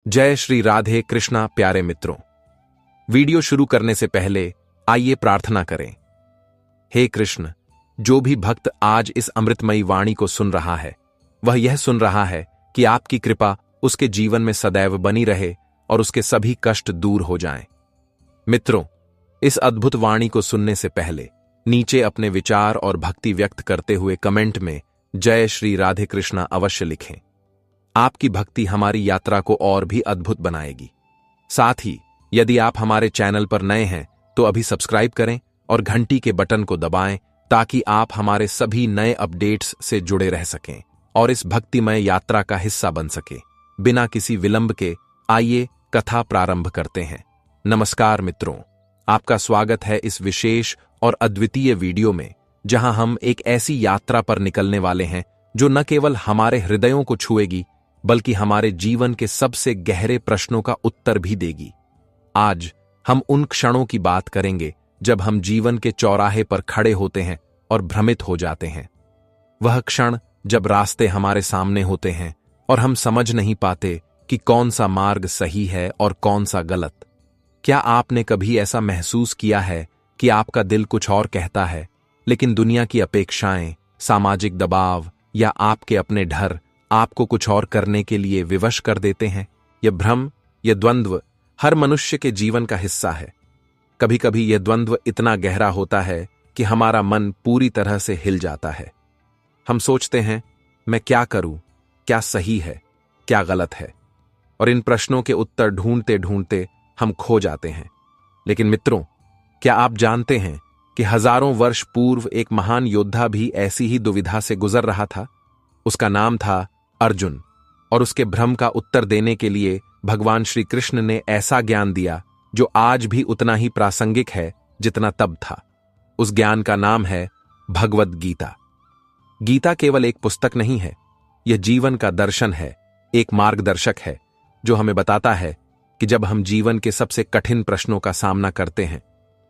जय श्री राधे कृष्णा। प्यारे मित्रों, वीडियो शुरू करने से पहले आइए प्रार्थना करें। हे कृष्ण, जो भी भक्त आज इस अमृतमयी वाणी को सुन रहा है, वह यह सुन रहा है कि आपकी कृपा उसके जीवन में सदैव बनी रहे और उसके सभी कष्ट दूर हो जाएं। मित्रों, इस अद्भुत वाणी को सुनने से पहले नीचे अपने विचार और भक्ति व्यक्त करते हुए कमेंट में जय श्री राधे कृष्णा अवश्य लिखें। आपकी भक्ति हमारी यात्रा को और भी अद्भुत बनाएगी। साथ ही यदि आप हमारे चैनल पर नए हैं तो अभी सब्सक्राइब करें और घंटी के बटन को दबाएं ताकि आप हमारे सभी नए अपडेट्स से जुड़े रह सकें और इस भक्तिमय यात्रा का हिस्सा बन सके। बिना किसी विलंब के आइए कथा प्रारंभ करते हैं। नमस्कार मित्रों, आपका स्वागत है इस विशेष और अद्वितीय वीडियो में, जहां हम एक ऐसी यात्रा पर निकलने वाले हैं जो न केवल हमारे हृदयों को छुएगी बल्कि हमारे जीवन के सबसे गहरे प्रश्नों का उत्तर भी देगी। आज हम उन क्षणों की बात करेंगे जब हम जीवन के चौराहे पर खड़े होते हैं और भ्रमित हो जाते हैं। वह क्षण जब रास्ते हमारे सामने होते हैं और हम समझ नहीं पाते कि कौन सा मार्ग सही है और कौन सा गलत। क्या आपने कभी ऐसा महसूस किया है कि आपका दिल कुछ और कहता है, लेकिन दुनिया की अपेक्षाएं, सामाजिक दबाव या आपके अपने डर आपको कुछ और करने के लिए विवश कर देते हैं? यह भ्रम, यह द्वंद्व हर मनुष्य के जीवन का हिस्सा है। कभी कभी यह द्वंद्व इतना गहरा होता है कि हमारा मन पूरी तरह से हिल जाता है। हम सोचते हैं, मैं क्या करूं, क्या सही है, क्या गलत है, और इन प्रश्नों के उत्तर ढूंढते ढूंढते हम खो जाते हैं। लेकिन मित्रों, क्या आप जानते हैं कि हजारों वर्ष पूर्व एक महान योद्धा भी ऐसी ही दुविधा से गुजर रहा था? उसका नाम था अर्जुन, और उसके भ्रम का उत्तर देने के लिए भगवान श्री कृष्ण ने ऐसा ज्ञान दिया जो आज भी उतना ही प्रासंगिक है जितना तब था। उस ज्ञान का नाम है भगवद गीता। गीता केवल एक पुस्तक नहीं है, यह जीवन का दर्शन है, एक मार्गदर्शक है जो हमें बताता है कि जब हम जीवन के सबसे कठिन प्रश्नों का सामना करते हैं,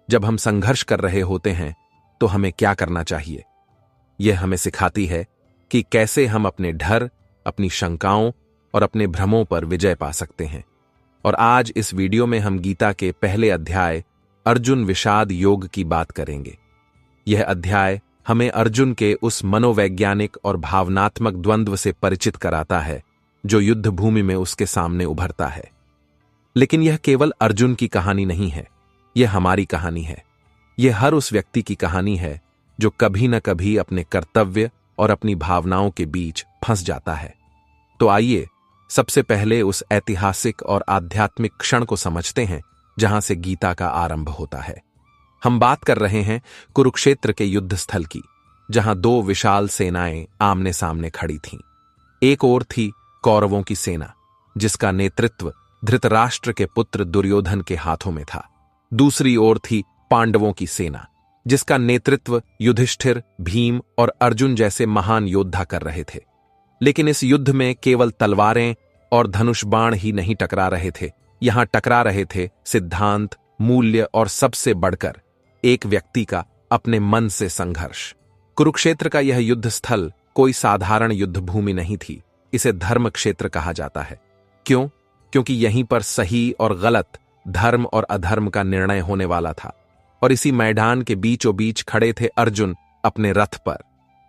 जब हम संघर्ष कर रहे होते हैं, तो हमें क्या करना चाहिए। यह हमें सिखाती है कि कैसे हम अपने डर, अपनी शंकाओं और अपने भ्रमों पर विजय पा सकते हैं। और आज इस वीडियो में हम गीता के पहले अध्याय अर्जुन विषाद योग की बात करेंगे। यह अध्याय हमें अर्जुन के उस मनोवैज्ञानिक और भावनात्मक द्वंद्व से परिचित कराता है जो युद्ध भूमि में उसके सामने उभरता है। लेकिन यह केवल अर्जुन की कहानी नहीं है, यह हमारी कहानी है। यह हर उस व्यक्ति की कहानी है जो कभी न कभी अपने कर्तव्य और अपनी भावनाओं के बीच फंस जाता है। तो आइए सबसे पहले उस ऐतिहासिक और आध्यात्मिक क्षण को समझते हैं जहां से गीता का आरंभ होता है। हम बात कर रहे हैं कुरुक्षेत्र के युद्ध स्थल की, जहां दो विशाल सेनाएं आमने सामने खड़ी थीं। एक ओर थी कौरवों की सेना, जिसका नेतृत्व धृतराष्ट्र के पुत्र दुर्योधन के हाथों में था। दूसरी ओर थी पांडवों की सेना, जिसका नेतृत्व युधिष्ठिर, भीम और अर्जुन जैसे महान योद्धा कर रहे थे। लेकिन इस युद्ध में केवल तलवारें और धनुष बाण ही नहीं टकरा रहे थे, यहां टकरा रहे थे सिद्धांत, मूल्य और सबसे बढ़कर एक व्यक्ति का अपने मन से संघर्ष। कुरुक्षेत्र का यह युद्ध स्थल कोई साधारण युद्ध भूमि नहीं थी, इसे धर्म क्षेत्र कहा जाता है। क्यों? क्योंकि यहीं पर सही और गलत, धर्म और अधर्म का निर्णय होने वाला था। और इसी मैदान के बीचों बीच खड़े थे अर्जुन अपने रथ पर,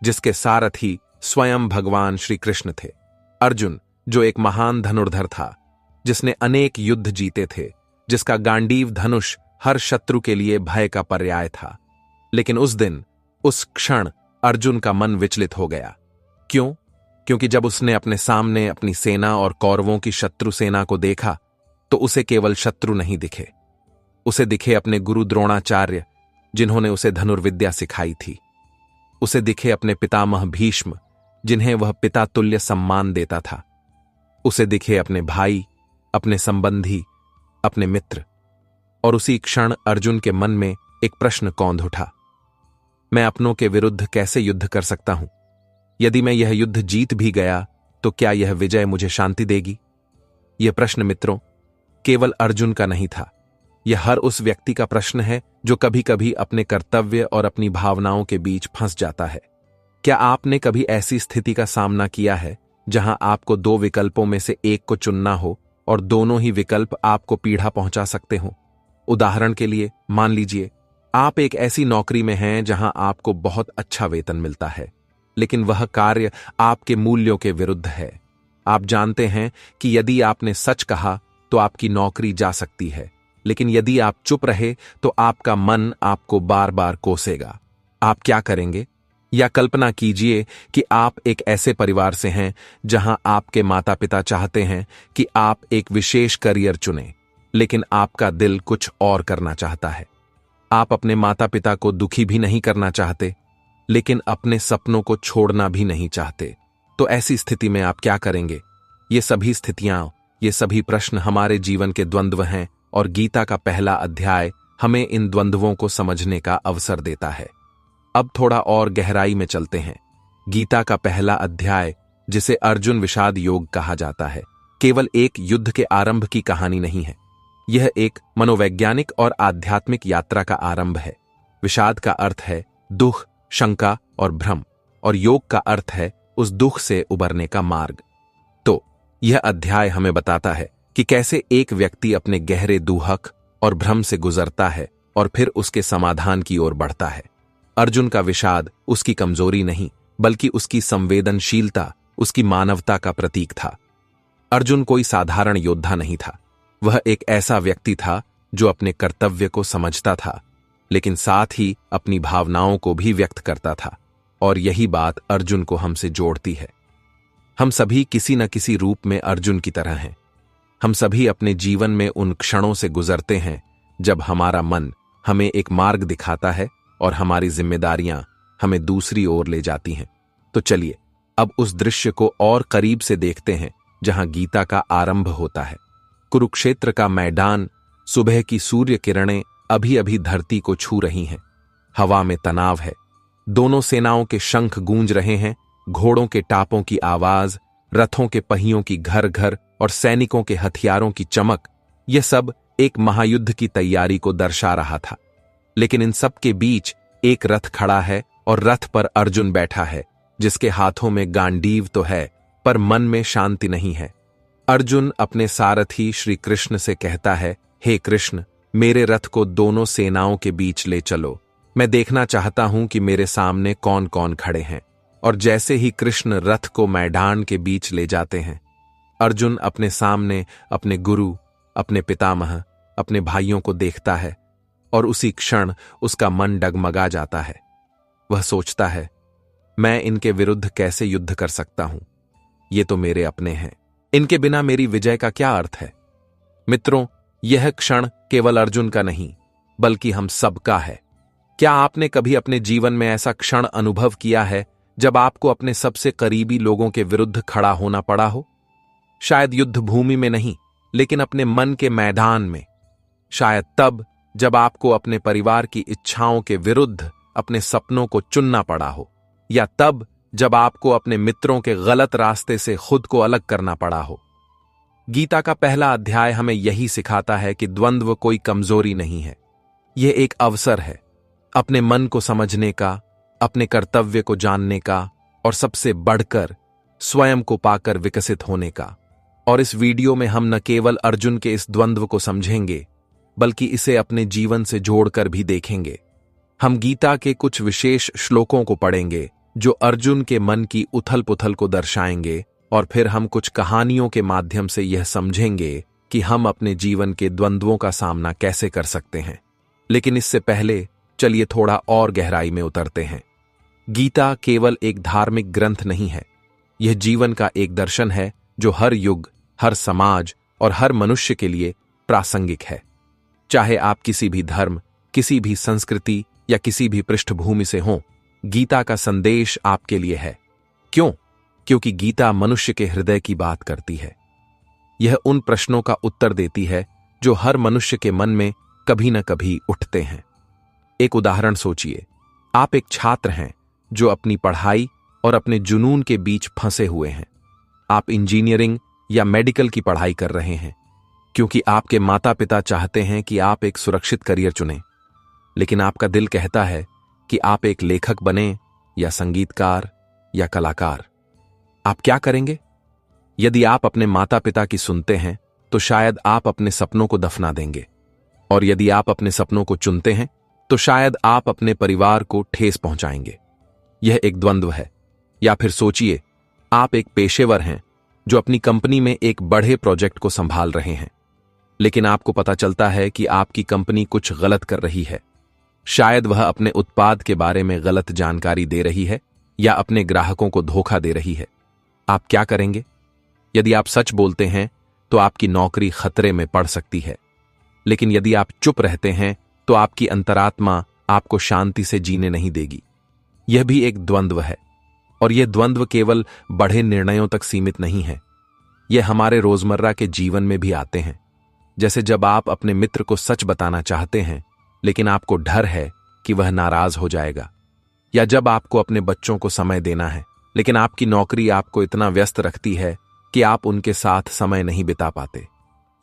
जिसके सारथी स्वयं भगवान श्री कृष्ण थे। अर्जुन जो एक महान धनुर्धर था, जिसने अनेक युद्ध जीते थे, जिसका गांडीव धनुष हर शत्रु के लिए भय का पर्याय था। लेकिन उस दिन, उस क्षण अर्जुन का मन विचलित हो गया। क्यों? क्योंकि जब उसने अपने सामने अपनी सेना और कौरवों की शत्रु सेना को देखा तो उसे केवल शत्रु नहीं दिखे, उसे दिखे अपने गुरु द्रोणाचार्य, जिन्होंने उसे धनुर्विद्या सिखाई थी। उसे दिखे अपने पितामह भीष्म, जिन्हें वह पिता तुल्य सम्मान देता था। उसे दिखे अपने भाई, अपने संबंधी, अपने मित्र। और उसी क्षण अर्जुन के मन में एक प्रश्न कौंध उठा, मैं अपनों के विरुद्ध कैसे युद्ध कर सकता हूं? यदि मैं यह युद्ध जीत भी गया तो क्या यह विजय मुझे शांति देगी? यह प्रश्न मित्रों केवल अर्जुन का नहीं था, यह हर उस व्यक्ति का प्रश्न है जो कभी कभी अपने कर्तव्य और अपनी भावनाओं के बीच फंस जाता है। क्या आपने कभी ऐसी स्थिति का सामना किया है जहां आपको दो विकल्पों में से एक को चुनना हो और दोनों ही विकल्प आपको पीड़ा पहुंचा सकते हो। उदाहरण के लिए मान लीजिए आप एक ऐसी नौकरी में हैं जहां आपको बहुत अच्छा वेतन मिलता है, लेकिन वह कार्य आपके मूल्यों के विरुद्ध है। आप जानते हैं कि यदि आपने सच कहा तो आपकी नौकरी जा सकती है, लेकिन यदि आप चुप रहे तो आपका मन आपको बार बार कोसेगा। आप क्या करेंगे? या कल्पना कीजिए कि आप एक ऐसे परिवार से हैं जहां आपके माता पिता चाहते हैं कि आप एक विशेष करियर चुनें, लेकिन आपका दिल कुछ और करना चाहता है। आप अपने माता पिता को दुखी भी नहीं करना चाहते, लेकिन अपने सपनों को छोड़ना भी नहीं चाहते। तो ऐसी स्थिति में आप क्या करेंगे? ये सभी स्थितियां, ये सभी प्रश्न हमारे जीवन के द्वंद्व हैं, और गीता का पहला अध्याय हमें इन द्वंद्वों को समझने का अवसर देता है। अब थोड़ा और गहराई में चलते हैं। गीता का पहला अध्याय, जिसे अर्जुन विषाद योग कहा जाता है, केवल एक युद्ध के आरंभ की कहानी नहीं है। यह एक मनोवैज्ञानिक और आध्यात्मिक यात्रा का आरंभ है। विषाद का अर्थ है दुख, शंका और भ्रम, और योग का अर्थ है उस दुख से उबरने का मार्ग। तो यह अध्याय हमें बताता है कि कैसे एक व्यक्ति अपने गहरे दुहक और भ्रम से गुजरता है और फिर उसके समाधान की ओर बढ़ता है। अर्जुन का विषाद उसकी कमजोरी नहीं, बल्कि उसकी संवेदनशीलता, उसकी मानवता का प्रतीक था। अर्जुन कोई साधारण योद्धा नहीं था। वह एक ऐसा व्यक्ति था जो अपने कर्तव्य को समझता था, लेकिन साथ ही अपनी भावनाओं को भी व्यक्त करता था। और यही बात अर्जुन को हमसे जोड़ती है। हम सभी किसी न किसी रूप में अर्जुन की तरह हैं। हम सभी अपने जीवन में उन क्षणों से गुजरते हैं जब हमारा मन हमें एक मार्ग दिखाता है और हमारी जिम्मेदारियां हमें दूसरी ओर ले जाती हैं। तो चलिए अब उस दृश्य को और करीब से देखते हैं जहां गीता का आरंभ होता है। कुरुक्षेत्र का मैदान, सुबह की सूर्य किरणें अभी अभी धरती को छू रही हैं। हवा में तनाव है। दोनों सेनाओं के शंख गूंज रहे हैं, घोड़ों के टापों की आवाज, रथों के पहियों की घर घर और सैनिकों के हथियारों की चमक, यह सब एक महायुद्ध की तैयारी को दर्शा रहा था। लेकिन इन सब के बीच एक रथ खड़ा है और रथ पर अर्जुन बैठा है, जिसके हाथों में गांडीव तो है, पर मन में शांति नहीं है। अर्जुन अपने सारथी श्री कृष्ण से कहता है, हे कृष्ण, मेरे रथ को दोनों सेनाओं के बीच ले चलो। मैं देखना चाहता हूं कि मेरे सामने कौन कौन खड़े हैं। और जैसे ही कृष्ण रथ को मैदान के बीच ले जाते हैं, अर्जुन अपने सामने अपने गुरु, अपने पितामह, अपने भाइयों को देखता है, और उसी क्षण उसका मन डगमगा जाता है। वह सोचता है, मैं इनके विरुद्ध कैसे युद्ध कर सकता हूं? ये तो मेरे अपने हैं। इनके बिना मेरी विजय का क्या अर्थ है? मित्रों, यह क्षण केवल अर्जुन का नहीं, बल्कि हम सबका है। क्या आपने कभी अपने जीवन में ऐसा क्षण अनुभव किया है जब आपको अपने सबसे करीबी लोगों के विरुद्ध खड़ा होना पड़ा हो? शायद युद्ध भूमि में नहीं, लेकिन अपने मन के मैदान में। शायद तब जब आपको अपने परिवार की इच्छाओं के विरुद्ध अपने सपनों को चुनना पड़ा हो, या तब जब आपको अपने मित्रों के गलत रास्ते से खुद को अलग करना पड़ा हो। गीता का पहला अध्याय हमें यही सिखाता है कि द्वंद्व कोई कमजोरी नहीं है। यह एक अवसर है अपने मन को समझने का, अपने कर्तव्य को जानने का, और सबसे बढ़कर स्वयं को पाकर विकसित होने का। और इस वीडियो में हम न केवल अर्जुन के इस द्वंद्व को समझेंगे, बल्कि इसे अपने जीवन से जोड़कर भी देखेंगे। हम गीता के कुछ विशेष श्लोकों को पढ़ेंगे जो अर्जुन के मन की उथल पुथल को दर्शाएंगे, और फिर हम कुछ कहानियों के माध्यम से यह समझेंगे कि हम अपने जीवन के द्वंद्वों का सामना कैसे कर सकते हैं। लेकिन इससे पहले चलिए थोड़ा और गहराई में उतरते हैं। गीता केवल एक धार्मिक ग्रंथ नहीं है। यह जीवन का एक दर्शन है जो हर युग, हर समाज और हर मनुष्य के लिए प्रासंगिक है। चाहे आप किसी भी धर्म, किसी भी संस्कृति या किसी भी पृष्ठभूमि से हों, गीता का संदेश आपके लिए है। क्यों? क्योंकि गीता मनुष्य के हृदय की बात करती है। यह उन प्रश्नों का उत्तर देती है जो हर मनुष्य के मन में कभी न कभी उठते हैं। एक उदाहरण सोचिए। आप एक छात्र हैं जो अपनी पढ़ाई और अपने जुनून के बीच फंसे हुए हैं। आप इंजीनियरिंग या मेडिकल की पढ़ाई कर रहे हैं क्योंकि आपके माता पिता चाहते हैं कि आप एक सुरक्षित करियर चुनें, लेकिन आपका दिल कहता है कि आप एक लेखक बने या संगीतकार या कलाकार। आप क्या करेंगे? यदि आप अपने माता पिता की सुनते हैं तो शायद आप अपने सपनों को दफना देंगे, और यदि आप अपने सपनों को चुनते हैं तो शायद आप अपने परिवार को ठेस पहुंचाएंगे। यह एक द्वंद्व है। या फिर सोचिए, आप एक पेशेवर हैं जो अपनी कंपनी में एक बड़े प्रोजेक्ट को संभाल रहे हैं, लेकिन आपको पता चलता है कि आपकी कंपनी कुछ गलत कर रही है। शायद वह अपने उत्पाद के बारे में गलत जानकारी दे रही है या अपने ग्राहकों को धोखा दे रही है। आप क्या करेंगे? यदि आप सच बोलते हैं तो आपकी नौकरी खतरे में पड़ सकती है, लेकिन यदि आप चुप रहते हैं तो आपकी अंतरात्मा आपको शांति से जीने नहीं देगी। यह भी एक द्वंद्व है, और यह द्वंद्व केवल बड़े निर्णयों तक सीमित नहीं है। यह हमारे रोजमर्रा के जीवन में भी आते हैं। जैसे जब आप अपने मित्र को सच बताना चाहते हैं लेकिन आपको डर है कि वह नाराज हो जाएगा, या जब आपको अपने बच्चों को समय देना है लेकिन आपकी नौकरी आपको इतना व्यस्त रखती है कि आप उनके साथ समय नहीं बिता पाते।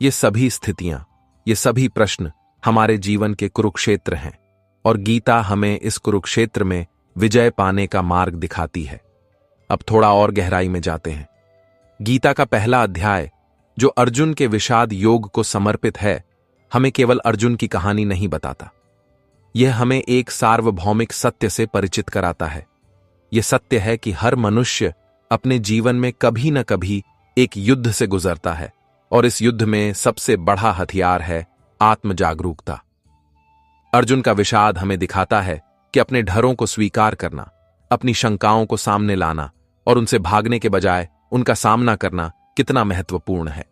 ये सभी स्थितियां, ये सभी प्रश्न हमारे जीवन के कुरुक्षेत्र हैं, और गीता हमें इस कुरुक्षेत्र में विजय पाने का मार्ग दिखाती है। अब थोड़ा और गहराई में जाते हैं। गीता का पहला अध्याय, जो अर्जुन के विषाद योग को समर्पित है, हमें केवल अर्जुन की कहानी नहीं बताता। यह हमें एक सार्वभौमिक सत्य से परिचित कराता है। यह सत्य है कि हर मनुष्य अपने जीवन में कभी न कभी एक युद्ध से गुजरता है, और इस युद्ध में सबसे बड़ा हथियार है आत्म जागरूकता। अर्जुन का विषाद हमें दिखाता है कि अपने डरों को स्वीकार करना, अपनी शंकाओं को सामने लाना और उनसे भागने के बजाय उनका सामना करना कितना महत्वपूर्ण है।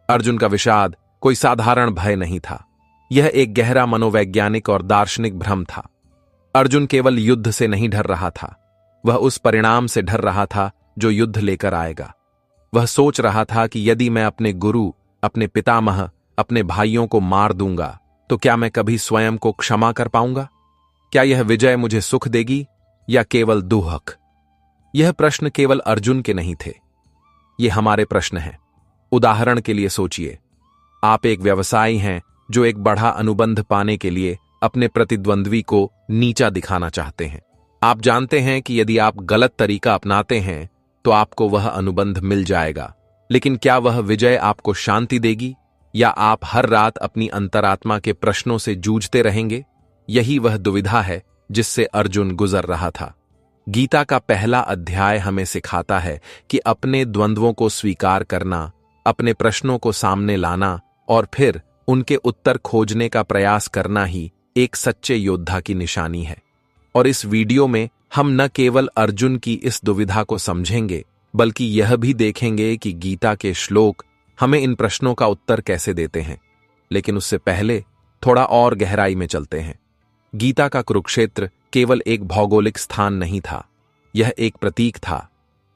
अर्जुन का विषाद कोई साधारण भय नहीं था। यह एक गहरा मनोवैज्ञानिक और दार्शनिक भ्रम था। अर्जुन केवल युद्ध से नहीं डर रहा था, वह उस परिणाम से डर रहा था जो युद्ध लेकर आएगा। वह सोच रहा था कि यदि मैं अपने गुरु, अपने पितामह, अपने भाइयों को मार दूंगा तो क्या मैं कभी स्वयं को क्षमा कर पाऊंगा? क्या यह विजय मुझे सुख देगी या केवल दुहक? यह प्रश्न केवल अर्जुन के नहीं थे, ये हमारे प्रश्न हैं। उदाहरण के लिए सोचिए, आप एक व्यवसायी हैं जो एक बड़ा अनुबंध पाने के लिए अपने प्रतिद्वंद्वी को नीचा दिखाना चाहते हैं। आप जानते हैं कि यदि आप गलत तरीका अपनाते हैं तो आपको वह अनुबंध मिल जाएगा, लेकिन क्या वह विजय आपको शांति देगी, या आप हर रात अपनी अंतरात्मा के प्रश्नों से जूझते रहेंगे? यही वह दुविधा है जिससे अर्जुन गुजर रहा था। गीता का पहला अध्याय हमें सिखाता है कि अपने द्वंद्वों को स्वीकार करना, अपने प्रश्नों को सामने लाना और फिर उनके उत्तर खोजने का प्रयास करना ही एक सच्चे योद्धा की निशानी है। और इस वीडियो में हम न केवल अर्जुन की इस दुविधा को समझेंगे, बल्कि यह भी देखेंगे कि गीता के श्लोक हमें इन प्रश्नों का उत्तर कैसे देते हैं। लेकिन उससे पहले थोड़ा और गहराई में चलते हैं। गीता का कुरुक्षेत्र केवल एक भौगोलिक स्थान नहीं था, यह एक प्रतीक था।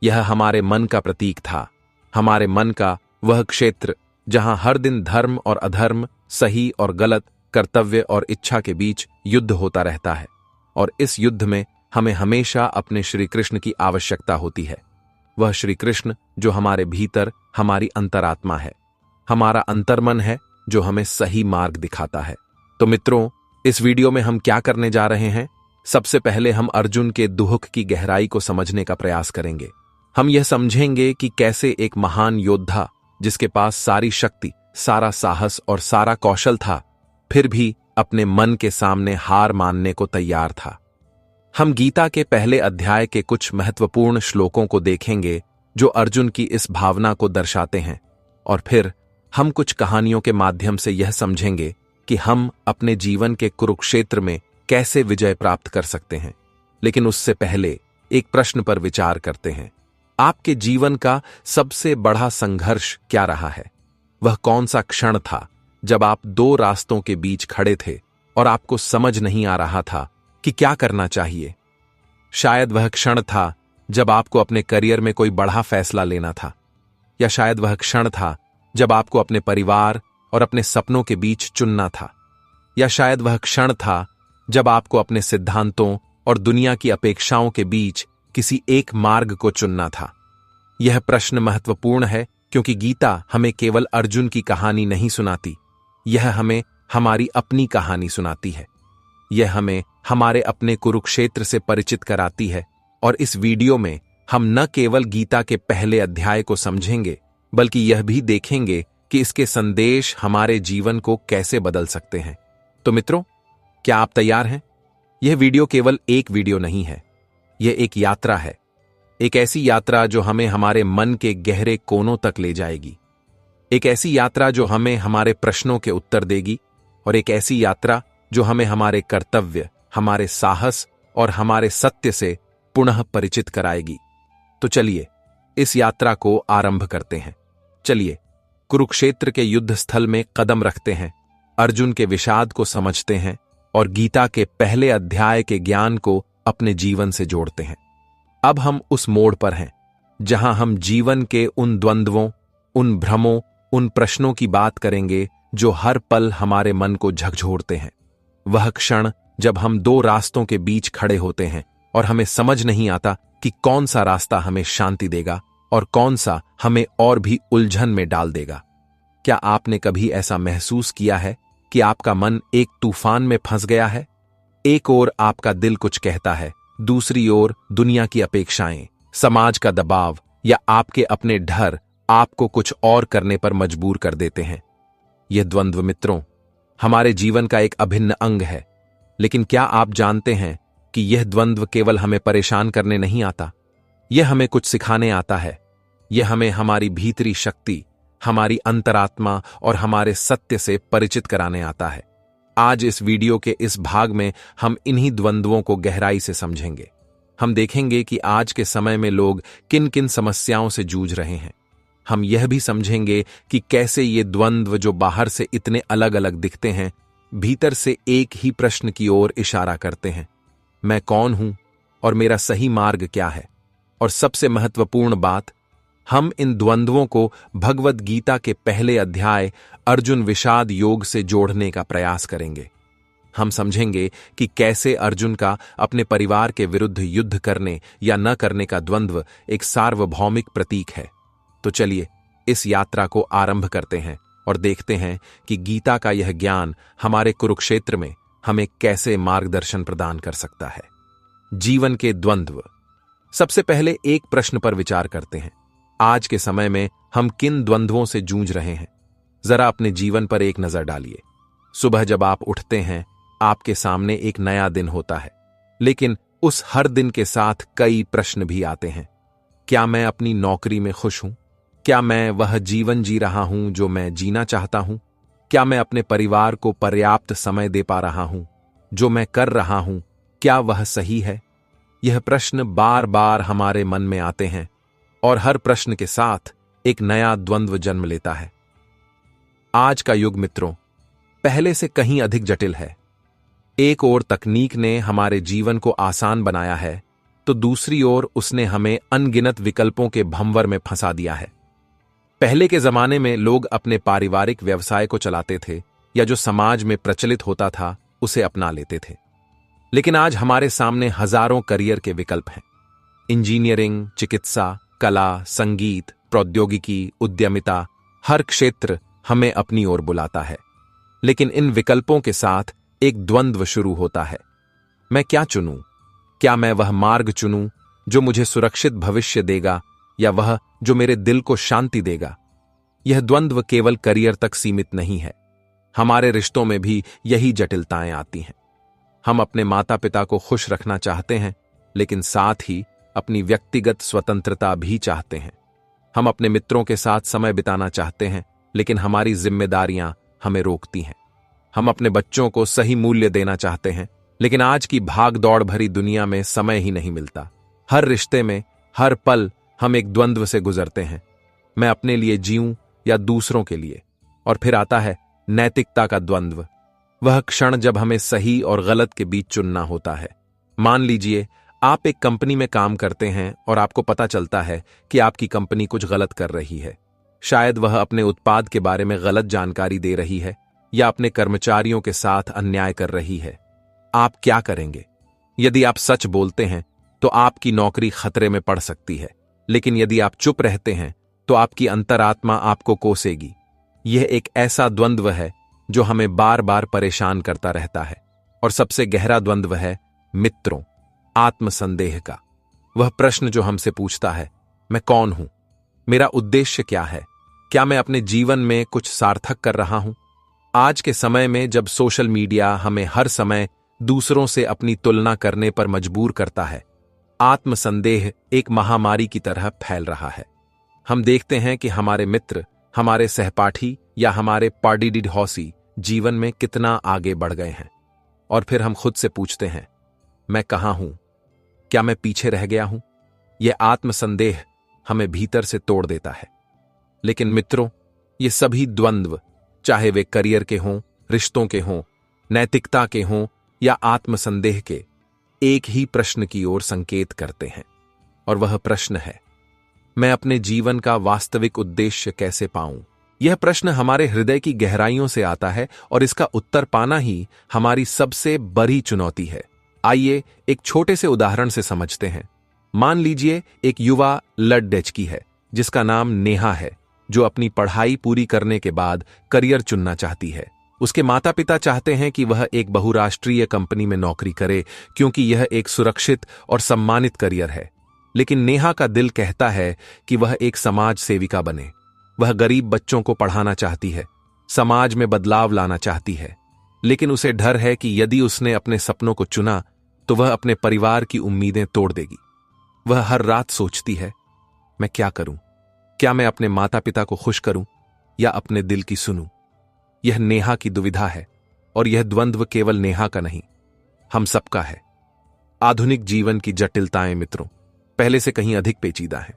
यह हमारे मन का प्रतीक था, हमारे मन का वह क्षेत्र जहां हर दिन धर्म और अधर्म, सही और गलत, कर्तव्य और इच्छा के बीच युद्ध होता रहता है। और इस युद्ध में हमें हमेशा अपने श्री कृष्ण की आवश्यकता होती है। वह श्री कृष्ण जो हमारे भीतर हमारी अंतरात्मा है, हमारा अंतर्मन है, जो हमें सही मार्ग दिखाता है। तो मित्रों, इस वीडियो में हम क्या करने जा रहे हैं? सबसे पहले हम अर्जुन के दुख की गहराई को समझने का प्रयास करेंगे। हम यह समझेंगे कि कैसे एक महान योद्धा जिसके पास सारी शक्ति, सारा साहस और सारा कौशल था, फिर भी अपने मन के सामने हार मानने को तैयार था। हम गीता के पहले अध्याय के कुछ महत्वपूर्ण श्लोकों को देखेंगे जो अर्जुन की इस भावना को दर्शाते हैं, और फिर हम कुछ कहानियों के माध्यम से यह समझेंगे कि हम अपने जीवन के कुरुक्षेत्र में कैसे विजय प्राप्त कर सकते हैं। लेकिन उससे पहले एक प्रश्न पर विचार करते हैं। आपके जीवन का सबसे बड़ा संघर्ष क्या रहा है? वह कौन सा क्षण था जब आप दो रास्तों के बीच खड़े थे और आपको समझ नहीं आ रहा था कि क्या करना चाहिए? शायद वह क्षण था जब आपको अपने करियर में कोई बड़ा फैसला लेना था, या शायद वह क्षण था जब आपको अपने परिवार और अपने सपनों के बीच चुनना था, या शायद वह क्षण था जब आपको अपने सिद्धांतों और दुनिया की अपेक्षाओं के बीच किसी एक मार्ग को चुनना था। यह प्रश्न महत्वपूर्ण है क्योंकि गीता हमें केवल अर्जुन की कहानी नहीं सुनाती, यह हमें हमारी अपनी कहानी सुनाती है। यह हमें हमारे अपने कुरुक्षेत्र से परिचित कराती है। और इस वीडियो में हम न केवल गीता के पहले अध्याय को समझेंगे, बल्कि यह भी देखेंगे कि इसके संदेश हमारे जीवन को कैसे बदल सकते हैं। तो मित्रों, क्या आप तैयार हैं? यह वीडियो केवल एक वीडियो नहीं है, यह एक यात्रा है। एक ऐसी यात्रा जो हमें हमारे मन के गहरे कोनों तक ले जाएगी। एक ऐसी यात्रा जो हमें हमारे प्रश्नों के उत्तर देगी, और एक ऐसी यात्रा जो हमें हमारे कर्तव्य, हमारे साहस और हमारे सत्य से पुनः परिचित कराएगी। तो चलिए इस यात्रा को आरंभ करते हैं। चलिए कुरुक्षेत्र के युद्ध स्थल में कदम रखते हैं, अर्जुन के विषाद को समझते हैं और गीता के पहले अध्याय के ज्ञान को अपने जीवन से जोड़ते हैं। अब हम उस मोड़ पर हैं जहां हम जीवन के उन द्वंद्वों, उन भ्रमों, उन प्रश्नों की बात करेंगे जो हर पल हमारे मन को झकझोरते हैं। वह क्षण जब हम दो रास्तों के बीच खड़े होते हैं और हमें समझ नहीं आता कि कौन सा रास्ता हमें शांति देगा और कौन सा हमें और भी उलझन में डाल देगा। क्या आपने कभी ऐसा महसूस किया है कि आपका मन एक तूफान में फंस गया है? एक ओर आपका दिल कुछ कहता है, दूसरी ओर दुनिया की अपेक्षाएं, समाज का दबाव या आपके अपने डर आपको कुछ और करने पर मजबूर कर देते हैं। यह द्वंद्व मित्रों हमारे जीवन का एक अभिन्न अंग है। लेकिन क्या आप जानते हैं कि यह द्वंद्व केवल हमें परेशान करने नहीं आता, यह हमें कुछ सिखाने आता है। यह हमें हमारी भीतरी शक्ति, हमारी अंतरात्मा और हमारे सत्य से परिचित कराने आता है। आज इस वीडियो के इस भाग में हम इन्हीं द्वंद्वों को गहराई से समझेंगे। हम देखेंगे कि आज के समय में लोग किन किन समस्याओं से जूझ रहे हैं। हम यह भी समझेंगे कि कैसे ये द्वंद्व जो बाहर से इतने अलग अलग दिखते हैं, भीतर से एक ही प्रश्न की ओर इशारा करते हैं, मैं कौन हूं और मेरा सही मार्ग क्या है। और सबसे महत्वपूर्ण बात, हम इन द्वंद्वों को भगवद गीता के पहले अध्याय अर्जुन विषाद योग से जोड़ने का प्रयास करेंगे। हम समझेंगे कि कैसे अर्जुन का अपने परिवार के विरुद्ध युद्ध करने या न करने का द्वंद्व एक सार्वभौमिक प्रतीक है। तो चलिए इस यात्रा को आरंभ करते हैं और देखते हैं कि गीता का यह ज्ञान हमारे कुरुक्षेत्र में हमें कैसे मार्गदर्शन प्रदान कर सकता है। जीवन के द्वंद्व। सबसे पहले एक प्रश्न पर विचार करते हैं, आज के समय में हम किन द्वंद्वों से जूझ रहे हैं? जरा अपने जीवन पर एक नजर डालिए। सुबह जब आप उठते हैं, आपके सामने एक नया दिन होता है, लेकिन उस हर दिन के साथ कई प्रश्न भी आते हैं। क्या मैं अपनी नौकरी में खुश हूं? क्या मैं वह जीवन जी रहा हूं जो मैं जीना चाहता हूं? क्या मैं अपने परिवार को पर्याप्त समय दे पा रहा हूं? जो मैं कर रहा हूं, क्या वह सही है? यह प्रश्न बार बार हमारे मन में आते हैं और हर प्रश्न के साथ एक नया द्वंद्व जन्म लेता है। आज का युग मित्रों पहले से कहीं अधिक जटिल है। एक ओर तकनीक ने हमारे जीवन को आसान बनाया है, तो दूसरी ओर उसने हमें अनगिनत विकल्पों के भंवर में फंसा दिया है। पहले के जमाने में लोग अपने पारिवारिक व्यवसाय को चलाते थे या जो समाज में प्रचलित होता था उसे अपना लेते थे। लेकिन आज हमारे सामने हजारों करियर के विकल्प हैं। इंजीनियरिंग, चिकित्सा, कला, संगीत, प्रौद्योगिकी, उद्यमिता, हर क्षेत्र हमें अपनी ओर बुलाता है। लेकिन इन विकल्पों के साथ एक द्वंद्व शुरू होता है। मैं क्या चुनूं? क्या मैं वह मार्ग चुनूं जो मुझे सुरक्षित भविष्य देगा या वह जो मेरे दिल को शांति देगा? यह द्वंद्व केवल करियर तक सीमित नहीं है। हमारे रिश्तों में भी यही जटिलताएं आती हैं। हम अपने माता पिता को खुश रखना चाहते हैं, लेकिन साथ ही अपनी व्यक्तिगत स्वतंत्रता भी चाहते हैं। हम अपने मित्रों के साथ समय बिताना चाहते हैं, लेकिन हमारी जिम्मेदारियां हमें रोकती हैं। हम अपने बच्चों को सही मूल्य देना चाहते हैं, लेकिन आज की भाग दौड़ भरी दुनिया में समय ही नहीं मिलता। हर रिश्ते में, हर पल हम एक द्वंद्व से गुजरते हैं, मैं अपने लिए जीऊं या दूसरों के लिए। और फिर आता है नैतिकता का द्वंद्व, वह क्षण जब हमें सही और गलत के बीच चुनना होता है। मान लीजिए आप एक कंपनी में काम करते हैं और आपको पता चलता है कि आपकी कंपनी कुछ गलत कर रही है। शायद वह अपने उत्पाद के बारे में गलत जानकारी दे रही है या अपने कर्मचारियों के साथ अन्याय कर रही है। आप क्या करेंगे? यदि आप सच बोलते हैं तो आपकी नौकरी खतरे में पड़ सकती है, लेकिन यदि आप चुप रहते हैं तो आपकी अंतरात्मा आपको कोसेगी। यह एक ऐसा द्वंद्व है जो हमें बार बार परेशान करता रहता है। और सबसे गहरा द्वंद्व है मित्रों, आत्मसंदेह का। वह प्रश्न जो हमसे पूछता है, मैं कौन हूं? मेरा उद्देश्य क्या है? क्या मैं अपने जीवन में कुछ सार्थक कर रहा हूं? आज के समय में जब सोशल मीडिया हमें हर समय दूसरों से अपनी तुलना करने पर मजबूर करता है, आत्मसंदेह एक महामारी की तरह फैल रहा है। हम देखते हैं कि हमारे मित्र, हमारे सहपाठी या हमारे पड़ोसी जीवन में कितना आगे बढ़ गए हैं, और फिर हम खुद से पूछते हैं, मैं कहां हूं? क्या मैं पीछे रह गया हूं? यह आत्मसंदेह हमें भीतर से तोड़ देता है। लेकिन मित्रों, ये सभी द्वंद्व, चाहे वे करियर के हों, रिश्तों के हों, नैतिकता के हों या आत्मसंदेह के, एक ही प्रश्न की ओर संकेत करते हैं, और वह प्रश्न है, मैं अपने जीवन का वास्तविक उद्देश्य कैसे पाऊं? यह प्रश्न हमारे हृदय की गहराइयों से आता है, और इसका उत्तर पाना ही हमारी सबसे बड़ी चुनौती है। आइए एक छोटे से उदाहरण से समझते हैं। मान लीजिए एक युवा लड़की है जिसका नाम नेहा है, जो अपनी पढ़ाई पूरी करने के बाद करियर चुनना चाहती है। उसके माता पिता चाहते हैं कि वह एक बहुराष्ट्रीय कंपनी में नौकरी करे, क्योंकि यह एक सुरक्षित और सम्मानित करियर है। लेकिन नेहा का दिल कहता है कि वह एक समाज सेविका बने। वह गरीब बच्चों को पढ़ाना चाहती है, समाज में बदलाव लाना चाहती है। लेकिन उसे डर है कि यदि उसने अपने सपनों को चुना तो वह अपने परिवार की उम्मीदें तोड़ देगी। वह हर रात सोचती है, मैं क्या करूं? क्या मैं अपने माता पिता को खुश करूं या अपने दिल की सुनूं? यह नेहा की दुविधा है, और यह द्वंद्व केवल नेहा का नहीं, हम सबका है। आधुनिक जीवन की जटिलताएं मित्रों पहले से कहीं अधिक पेचीदा हैं।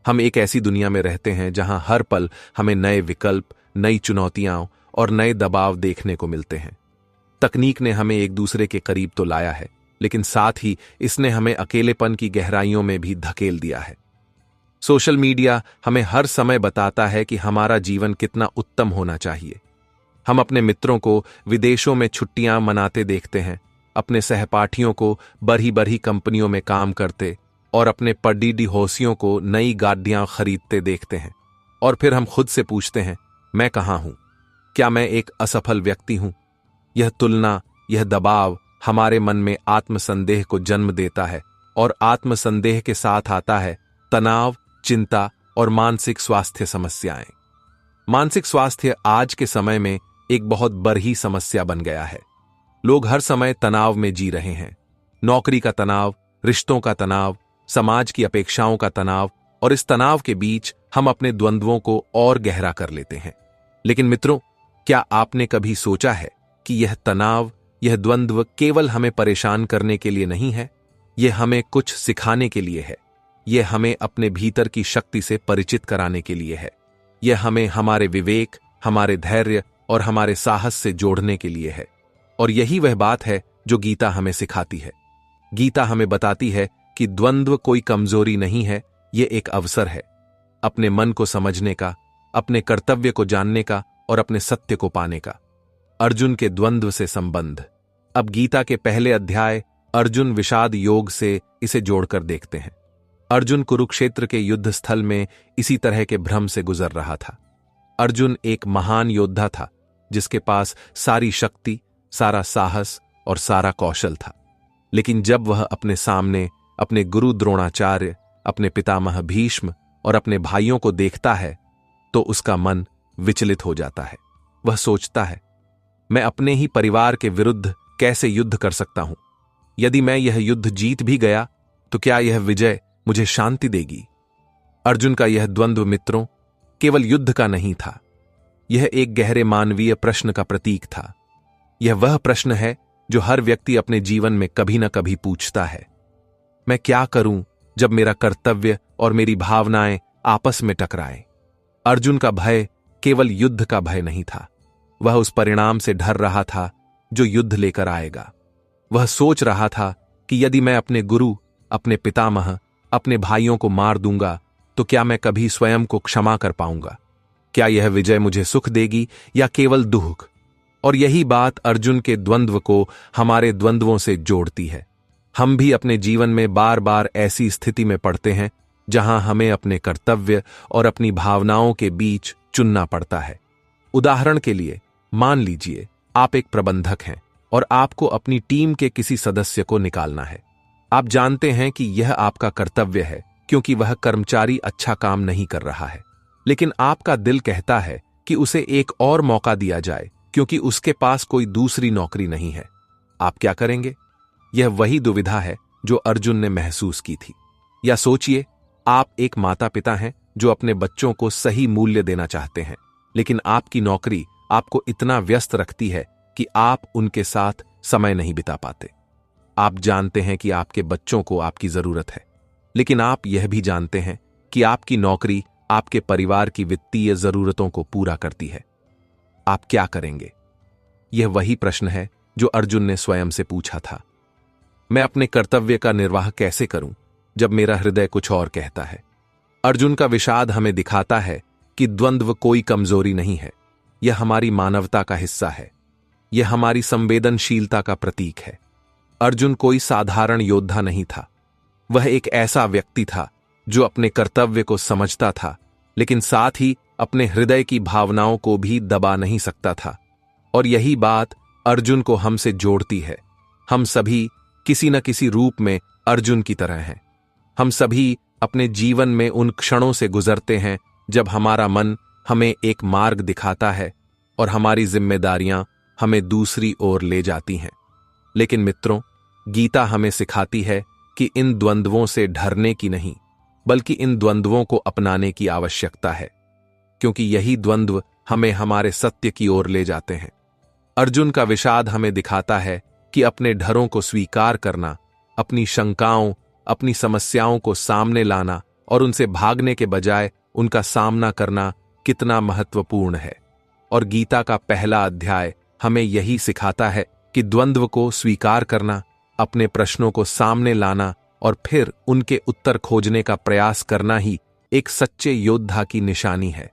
हम एक ऐसी दुनिया में रहते हैं जहां हर पल हमें नए विकल्प, नई चुनौतियां और नए दबाव देखने को मिलते हैं। तकनीक ने हमें एक दूसरे के करीब तो लाया है, लेकिन साथ ही इसने हमें अकेलेपन की गहराइयों में भी धकेल दिया है। सोशल मीडिया हमें हर समय बताता है कि हमारा जीवन कितना उत्तम होना चाहिए। हम अपने मित्रों को विदेशों में छुट्टियां मनाते देखते हैं, अपने सहपाठियों को बड़ी बड़ी कंपनियों में काम करते और अपने पड़ोसियों को नई गाड़ियां खरीदते देखते हैं। और फिर हम खुद से पूछते हैं, मैं कहां हूं? क्या मैं एक असफल व्यक्ति हूं? यह तुलना, यह दबाव हमारे मन में आत्मसंदेह को जन्म देता है, और आत्मसंदेह के साथ आता है तनाव, चिंता और मानसिक स्वास्थ्य समस्याएं। मानसिक स्वास्थ्य आज के समय में एक बहुत बड़ी समस्या बन गया है। लोग हर समय तनाव में जी रहे हैं। नौकरी का तनाव, रिश्तों का तनाव, समाज की अपेक्षाओं का तनाव, और इस तनाव के बीच हम अपने द्वंद्वों को और गहरा कर लेते हैं। लेकिन मित्रों, क्या आपने कभी सोचा है कि यह तनाव, यह द्वंद्व केवल हमें परेशान करने के लिए नहीं है, यह हमें कुछ सिखाने के लिए है। यह हमें अपने भीतर की शक्ति से परिचित कराने के लिए है। यह हमें हमारे विवेक, हमारे धैर्य और हमारे साहस से जोड़ने के लिए है। और यही वह बात है जो गीता हमें सिखाती है। गीता हमें बताती है कि द्वंद्व कोई कमजोरी नहीं है, यह एक अवसर है अपने मन को समझने का, अपने कर्तव्य को जानने का और अपने सत्य को पाने का। अर्जुन के द्वंद्व से संबंध। अब गीता के पहले अध्याय अर्जुन विषाद योग से इसे जोड़कर देखते हैं। अर्जुन कुरुक्षेत्र के युद्ध स्थल में इसी तरह के भ्रम से गुजर रहा था। अर्जुन एक महान योद्धा था जिसके पास सारी शक्ति, सारा साहस और सारा कौशल था। लेकिन जब वह अपने सामने अपने गुरु द्रोणाचार्य, अपने पितामह भीष्म और अपने भाइयों को देखता है तो उसका मन विचलित हो जाता है। वह सोचता है, मैं अपने ही परिवार के विरुद्ध कैसे युद्ध कर सकता हूं? यदि मैं यह युद्ध जीत भी गया तो क्या यह विजय मुझे शांति देगी? अर्जुन का यह द्वंद्व मित्रों केवल युद्ध का नहीं था, यह एक गहरे मानवीय प्रश्न का प्रतीक था। यह वह प्रश्न है जो हर व्यक्ति अपने जीवन में कभी न कभी पूछता है, मैं क्या करूं जब मेरा कर्तव्य और मेरी भावनाएं आपस में टकराएं? अर्जुन का भय केवल युद्ध का भय नहीं था, वह उस परिणाम से डर रहा था जो युद्ध लेकर आएगा। वह सोच रहा था कि यदि मैं अपने गुरु, अपने पितामह, अपने भाइयों को मार दूंगा तो क्या मैं कभी स्वयं को क्षमा कर पाऊंगा? क्या यह विजय मुझे सुख देगी या केवल दुख? और यही बात अर्जुन के द्वंद्व को हमारे द्वंद्वों से जोड़ती है। हम भी अपने जीवन में बार बार ऐसी स्थिति में पड़ते हैं जहां हमें अपने कर्तव्य और अपनी भावनाओं के बीच चुनना पड़ता है। उदाहरण के लिए, मान लीजिए आप एक प्रबंधक हैं और आपको अपनी टीम के किसी सदस्य को निकालना है। आप जानते हैं कि यह आपका कर्तव्य है क्योंकि वह कर्मचारी अच्छा काम नहीं कर रहा है। लेकिन आपका दिल कहता है कि उसे एक और मौका दिया जाए क्योंकि उसके पास कोई दूसरी नौकरी नहीं है। आप क्या करेंगे? यह वही दुविधा है जो अर्जुन ने महसूस की थी। या सोचिए, आप एक माता पिता हैं जो अपने बच्चों को सही मूल्य देना चाहते हैं, लेकिन आपकी नौकरी आपको इतना व्यस्त रखती है कि आप उनके साथ समय नहीं बिता पाते। आप जानते हैं कि आपके बच्चों को आपकी जरूरत है, लेकिन आप यह भी जानते हैं कि आपकी नौकरी आपके परिवार की वित्तीय जरूरतों को पूरा करती है। आप क्या करेंगे? यह वही प्रश्न है जो अर्जुन ने स्वयं से पूछा था। मैं अपने कर्तव्य का निर्वाह कैसे करूं जब मेरा हृदय कुछ और कहता है? अर्जुन का विषाद हमें दिखाता है कि द्वंद्व कोई कमजोरी नहीं है। यह हमारी मानवता का हिस्सा है। यह हमारी संवेदनशीलता का प्रतीक है। अर्जुन कोई साधारण योद्धा नहीं था। वह एक ऐसा व्यक्ति था जो अपने कर्तव्य को समझता था, लेकिन साथ ही अपने हृदय की भावनाओं को भी दबा नहीं सकता था। और यही बात अर्जुन को हमसे जोड़ती है। हम सभी किसी न किसी रूप में अर्जुन की तरह हैं। हम सभी अपने जीवन में उन क्षणों से गुजरते हैं जब हमारा मन हमें एक मार्ग दिखाता है और हमारी जिम्मेदारियां हमें दूसरी ओर ले जाती हैं। लेकिन मित्रों, गीता हमें सिखाती है कि इन द्वंद्वों से डरने की नहीं, बल्कि इन द्वंद्वों को अपनाने की आवश्यकता है, क्योंकि यही द्वंद्व हमें हमारे सत्य की ओर ले जाते हैं। अर्जुन का विषाद हमें दिखाता है कि अपने डरों को स्वीकार करना, अपनी शंकाओं, अपनी समस्याओं को सामने लाना और उनसे भागने के बजाय उनका सामना करना कितना महत्वपूर्ण है। और गीता का पहला अध्याय हमें यही सिखाता है कि द्वंद्व को स्वीकार करना, अपने प्रश्नों को सामने लाना और फिर उनके उत्तर खोजने का प्रयास करना ही एक सच्चे योद्धा की निशानी है।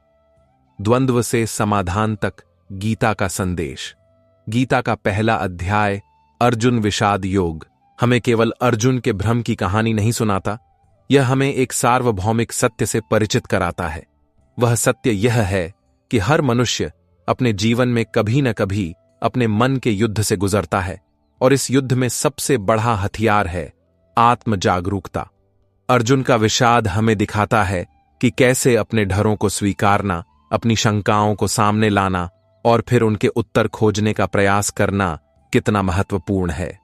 द्वंद्व से समाधान तक गीता का संदेश। गीता का पहला अध्याय अर्जुन विषाद योग हमें केवल अर्जुन के भ्रम की कहानी नहीं सुनाता, यह हमें एक सार्वभौमिक सत्य से परिचित कराता है। वह सत्य यह है कि हर मनुष्य अपने जीवन में कभी न कभी अपने मन के युद्ध से गुजरता है, और इस युद्ध में सबसे बड़ा हथियार है आत्म जागरूकता। अर्जुन का विषाद हमें दिखाता है कि कैसे अपने डरों को स्वीकारना, अपनी शंकाओं को सामने लाना और फिर उनके उत्तर खोजने का प्रयास करना कितना महत्वपूर्ण है।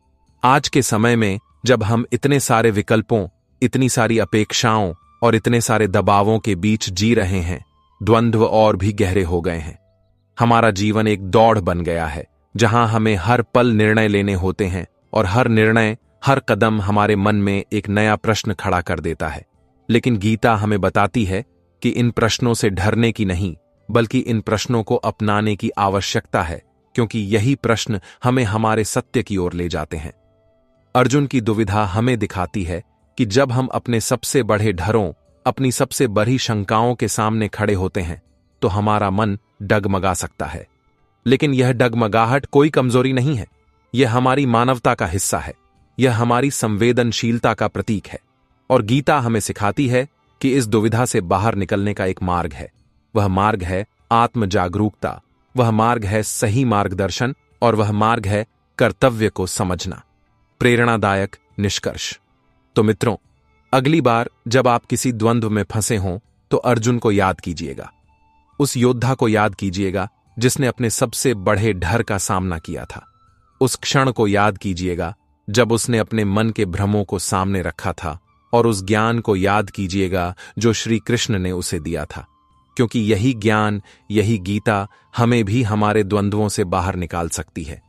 आज के समय में जब हम इतने सारे विकल्पों, इतनी सारी अपेक्षाओं और इतने सारे दबावों के बीच जी रहे हैं, द्वंद्व और भी गहरे हो गए हैं। हमारा जीवन एक दौड़ बन गया है जहां हमें हर पल निर्णय लेने होते हैं, और हर निर्णय, हर कदम हमारे मन में एक नया प्रश्न खड़ा कर देता है। लेकिन गीता हमें बताती है कि इन प्रश्नों से डरने की नहीं, बल्कि इन प्रश्नों को अपनाने की आवश्यकता है, क्योंकि यही प्रश्न हमें हमारे सत्य की ओर ले जाते हैं। अर्जुन की दुविधा हमें दिखाती है कि जब हम अपने सबसे बड़े डरों, अपनी सबसे बड़ी शंकाओं के सामने खड़े होते हैं, तो हमारा मन डगमगा सकता है। लेकिन यह डगमगाहट कोई कमजोरी नहीं है। यह हमारी मानवता का हिस्सा है। यह हमारी संवेदनशीलता का प्रतीक है। और गीता हमें सिखाती है कि इस दुविधा से बाहर निकलने का एक मार्ग है। वह मार्ग है आत्म जागरूकता, वह मार्ग है सही मार्गदर्शन, और वह मार्ग है कर्तव्य को समझना। प्रेरणादायक निष्कर्ष। तो मित्रों, अगली बार जब आप किसी द्वंद्व में फंसे हों तो अर्जुन को याद कीजिएगा। उस योद्धा को याद कीजिएगा जिसने अपने सबसे बड़े डर का सामना किया था। उस क्षण को याद कीजिएगा जब उसने अपने मन के भ्रमों को सामने रखा था, और उस ज्ञान को याद कीजिएगा जो श्री कृष्ण ने उसे दिया था, क्योंकि यही ज्ञान, यही गीता हमें भी हमारे द्वंद्वों से बाहर निकाल सकती है।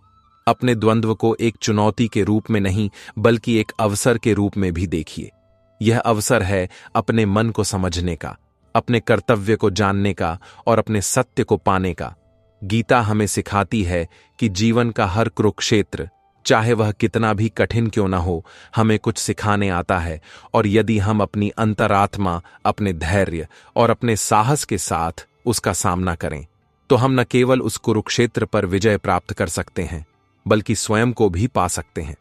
अपने द्वंद्व को एक चुनौती के रूप में नहीं, बल्कि एक अवसर के रूप में भी देखिए। यह अवसर है अपने मन को समझने का, अपने कर्तव्य को जानने का और अपने सत्य को पाने का। गीता हमें सिखाती है कि जीवन का हर कुरुक्षेत्र, चाहे वह कितना भी कठिन क्यों न हो, हमें कुछ सिखाने आता है। और यदि हम अपनी अंतरात्मा, अपने धैर्य और अपने साहस के साथ उसका सामना करें, तो हम न केवल उस कुरुक्षेत्र पर विजय प्राप्त कर सकते हैं, बल्कि स्वयं को भी पा सकते हैं।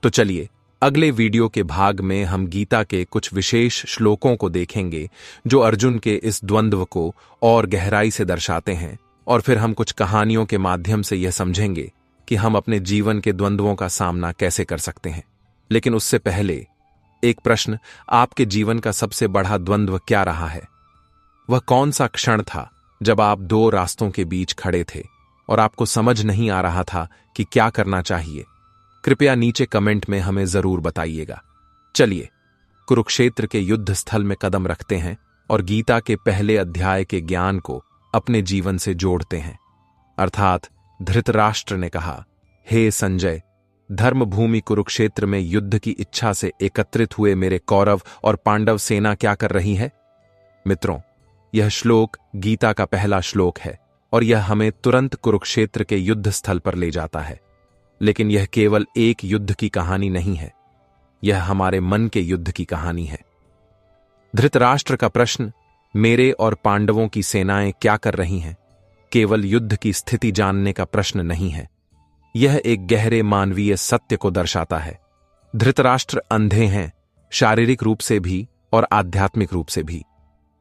तो चलिए, अगले वीडियो के भाग में हम गीता के कुछ विशेष श्लोकों को देखेंगे जो अर्जुन के इस द्वंद्व को और गहराई से दर्शाते हैं, और फिर हम कुछ कहानियों के माध्यम से यह समझेंगे कि हम अपने जीवन के द्वंद्वों का सामना कैसे कर सकते हैं। लेकिन उससे पहले एक प्रश्न, आपके जीवन का सबसे बड़ा द्वंद्व क्या रहा है? वह कौन सा क्षण था जब आप दो रास्तों के बीच खड़े थे और आपको समझ नहीं आ रहा था कि क्या करना चाहिए? कृपया नीचे कमेंट में हमें जरूर बताइएगा। चलिए कुरुक्षेत्र के युद्ध स्थल में कदम रखते हैं और गीता के पहले अध्याय के ज्ञान को अपने जीवन से जोड़ते हैं। अर्थात धृतराष्ट्र ने कहा, हे संजय, धर्मभूमि कुरुक्षेत्र में युद्ध की इच्छा से एकत्रित हुए मेरे कौरव और पांडव सेना क्या कर रही है? मित्रों, यह श्लोक गीता का पहला श्लोक है और यह हमें तुरंत कुरुक्षेत्र के युद्ध स्थल पर ले जाता है। लेकिन यह केवल एक युद्ध की कहानी नहीं है, यह हमारे मन के युद्ध की कहानी है। धृतराष्ट्र का प्रश्न, मेरे और पांडवों की सेनाएं क्या कर रही हैं, केवल युद्ध की स्थिति जानने का प्रश्न नहीं है। यह एक गहरे मानवीय सत्य को दर्शाता है। धृतराष्ट्र अंधे हैं, शारीरिक रूप से भी और आध्यात्मिक रूप से भी।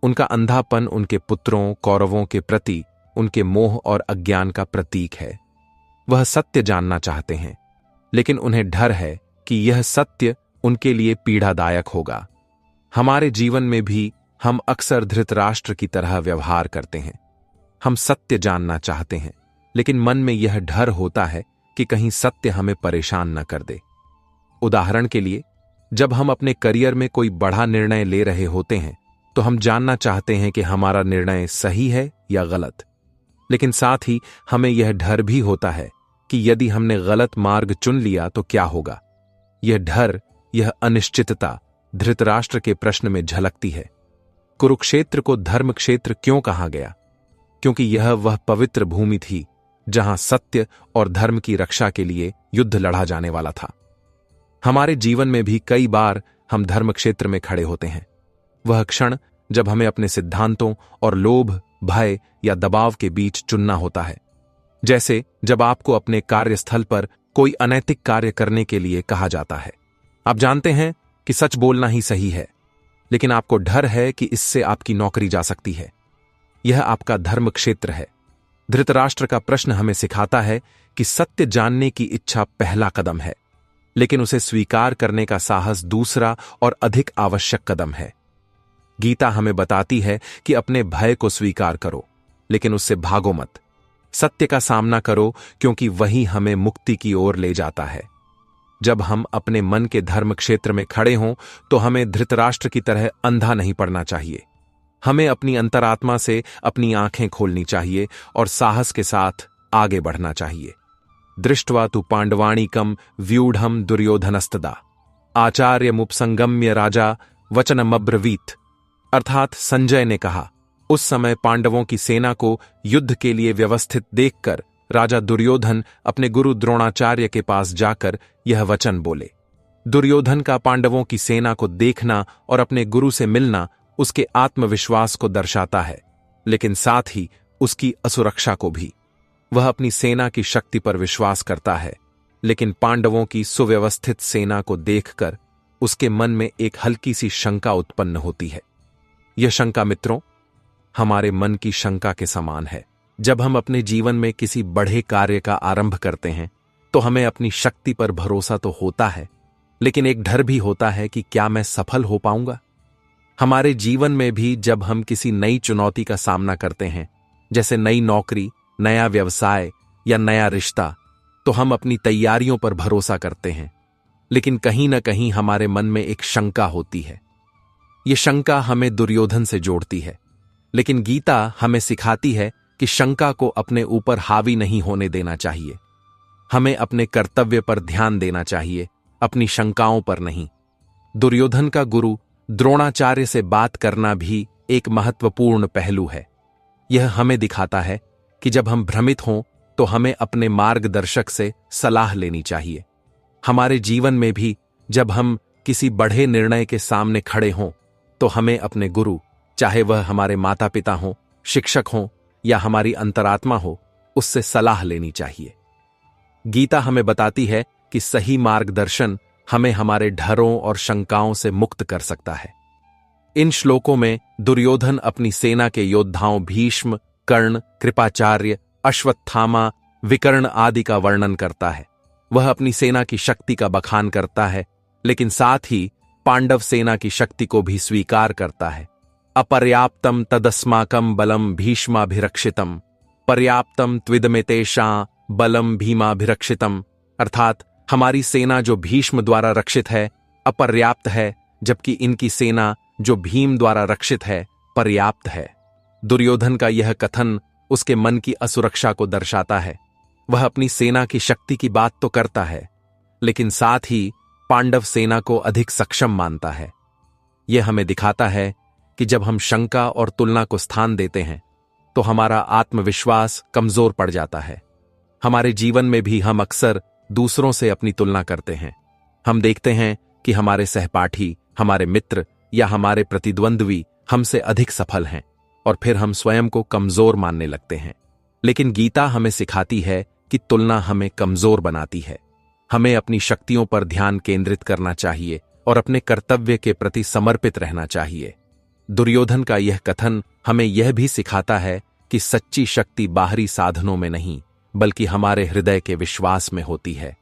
उनका अंधापन उनके पुत्रों कौरवों के प्रति उनके मोह और अज्ञान का प्रतीक है। वह सत्य जानना चाहते हैं, लेकिन उन्हें डर है कि यह सत्य उनके लिए पीड़ादायक होगा। हमारे जीवन में भी हम अक्सर धृतराष्ट्र की तरह व्यवहार करते हैं। हम सत्य जानना चाहते हैं, लेकिन मन में यह डर होता है कि कहीं सत्य हमें परेशान न कर दे। उदाहरण के लिए, जब हम अपने करियर में कोई बड़ा निर्णय ले रहे होते हैं तो हम जानना चाहते हैं कि हमारा निर्णय सही है या गलत। लेकिन साथ ही हमें यह डर भी होता है कि यदि हमने गलत मार्ग चुन लिया तो क्या होगा। यह डर, यह अनिश्चितता धृतराष्ट्र के प्रश्न में झलकती है। कुरुक्षेत्र को धर्म क्षेत्र क्यों कहा गया? क्योंकि यह वह पवित्र भूमि थी जहां सत्य और धर्म की रक्षा के लिए युद्ध लड़ा जाने वाला था। हमारे जीवन में भी कई बार हम धर्म क्षेत्र में खड़े होते हैं। वह क्षण जब हमें अपने सिद्धांतों और लोभ, भय या दबाव के बीच चुनना होता है। जैसे जब आपको अपने कार्यस्थल पर कोई अनैतिक कार्य करने के लिए कहा जाता है। आप जानते हैं कि सच बोलना ही सही है, लेकिन आपको डर है कि इससे आपकी नौकरी जा सकती है। यह आपका धर्म क्षेत्र है। धृतराष्ट्र का प्रश्न हमें सिखाता है कि सत्य जानने की इच्छा पहला कदम है, लेकिन उसे स्वीकार करने का साहस दूसरा और अधिक आवश्यक कदम है। गीता हमें बताती है कि अपने भय को स्वीकार करो, लेकिन उससे भागो मत। सत्य का सामना करो, क्योंकि वही हमें मुक्ति की ओर ले जाता है। जब हम अपने मन के धर्म क्षेत्र में खड़े हों तो हमें धृतराष्ट्र की तरह अंधा नहीं पड़ना चाहिए। हमें अपनी अंतरात्मा से अपनी आंखें खोलनी चाहिए और साहस के साथ आगे बढ़ना चाहिए। दृष्ट्वा तु पांडवाणिकम व्यूढ़म दुर्योधनस्तदा आचार्यमुपसंगम्य राजा वचनमब्रवीत। अर्थात संजय ने कहा, उस समय पांडवों की सेना को युद्ध के लिए व्यवस्थित देखकर राजा दुर्योधन अपने गुरु द्रोणाचार्य के पास जाकर यह वचन बोले। दुर्योधन का पांडवों की सेना को देखना और अपने गुरु से मिलना उसके आत्मविश्वास को दर्शाता है, लेकिन साथ ही उसकी असुरक्षा को भी। वह अपनी सेना की शक्ति पर विश्वास करता है, लेकिन पांडवों की सुव्यवस्थित सेना को देखकर उसके मन में एक हल्की सी शंका उत्पन्न होती है। यह शंका मित्रों, हमारे मन की शंका के समान है। जब हम अपने जीवन में किसी बड़े कार्य का आरंभ करते हैं तो हमें अपनी शक्ति पर भरोसा तो होता है, लेकिन एक डर भी होता है कि क्या मैं सफल हो पाऊंगा। हमारे जीवन में भी जब हम किसी नई चुनौती का सामना करते हैं, जैसे नई नौकरी, नया व्यवसाय या नया रिश्ता, तो हम अपनी तैयारियों पर भरोसा करते हैं, लेकिन कहीं ना कहीं हमारे मन में एक शंका होती है। यह शंका हमें दुर्योधन से जोड़ती है, लेकिन गीता हमें सिखाती है कि शंका को अपने ऊपर हावी नहीं होने देना चाहिए। हमें अपने कर्तव्य पर ध्यान देना चाहिए, अपनी शंकाओं पर नहीं। दुर्योधन का गुरु द्रोणाचार्य से बात करना भी एक महत्वपूर्ण पहलू है। यह हमें दिखाता है कि जब हम भ्रमित हों तो हमें अपने मार्गदर्शक से सलाह लेनी चाहिए। हमारे जीवन में भी जब हम किसी बड़े निर्णय के सामने खड़े हों तो हमें अपने गुरु, चाहे वह हमारे माता पिता हों, शिक्षक हों या हमारी अंतरात्मा हो, उससे सलाह लेनी चाहिए। गीता हमें बताती है कि सही मार्गदर्शन हमें हमारे डरों और शंकाओं से मुक्त कर सकता है। इन श्लोकों में दुर्योधन अपनी सेना के योद्धाओं भीष्म, कर्ण, कृपाचार्य, अश्वत्थामा, विकर्ण आदि का वर्णन करता है। वह अपनी सेना की शक्ति का बखान करता है, लेकिन साथ ही पांडव सेना की शक्ति को भी स्वीकार करता है। अपर्याप्तम तदस्माकं बलम भीष्माभिरक्षितम पर्याप्तम त्विदमेतेषां बलम भीमाभिरक्षितम। अर्थात हमारी सेना जो भीष्म द्वारा रक्षित है अपर्याप्त है, जबकि इनकी सेना जो भीम द्वारा रक्षित है पर्याप्त है। दुर्योधन का यह कथन उसके मन की असुरक्षा को दर्शाता है। वह अपनी सेना की शक्ति की बात तो करता है, लेकिन साथ ही पांडव सेना को अधिक सक्षम मानता है। यह हमें दिखाता है कि जब हम शंका और तुलना को स्थान देते हैं तो हमारा आत्मविश्वास कमजोर पड़ जाता है। हमारे जीवन में भी हम अक्सर दूसरों से अपनी तुलना करते हैं। हम देखते हैं कि हमारे सहपाठी, हमारे मित्र या हमारे प्रतिद्वंद्वी हमसे अधिक सफल हैं और फिर हम स्वयं को कमजोर मानने लगते हैं। लेकिन गीता हमें सिखाती है कि तुलना हमें कमजोर बनाती है। हमें अपनी शक्तियों पर ध्यान केंद्रित करना चाहिए और अपने कर्तव्य के प्रति समर्पित रहना चाहिए। दुर्योधन का यह कथन हमें यह भी सिखाता है कि सच्ची शक्ति बाहरी साधनों में नहीं, बल्कि हमारे हृदय के विश्वास में होती है।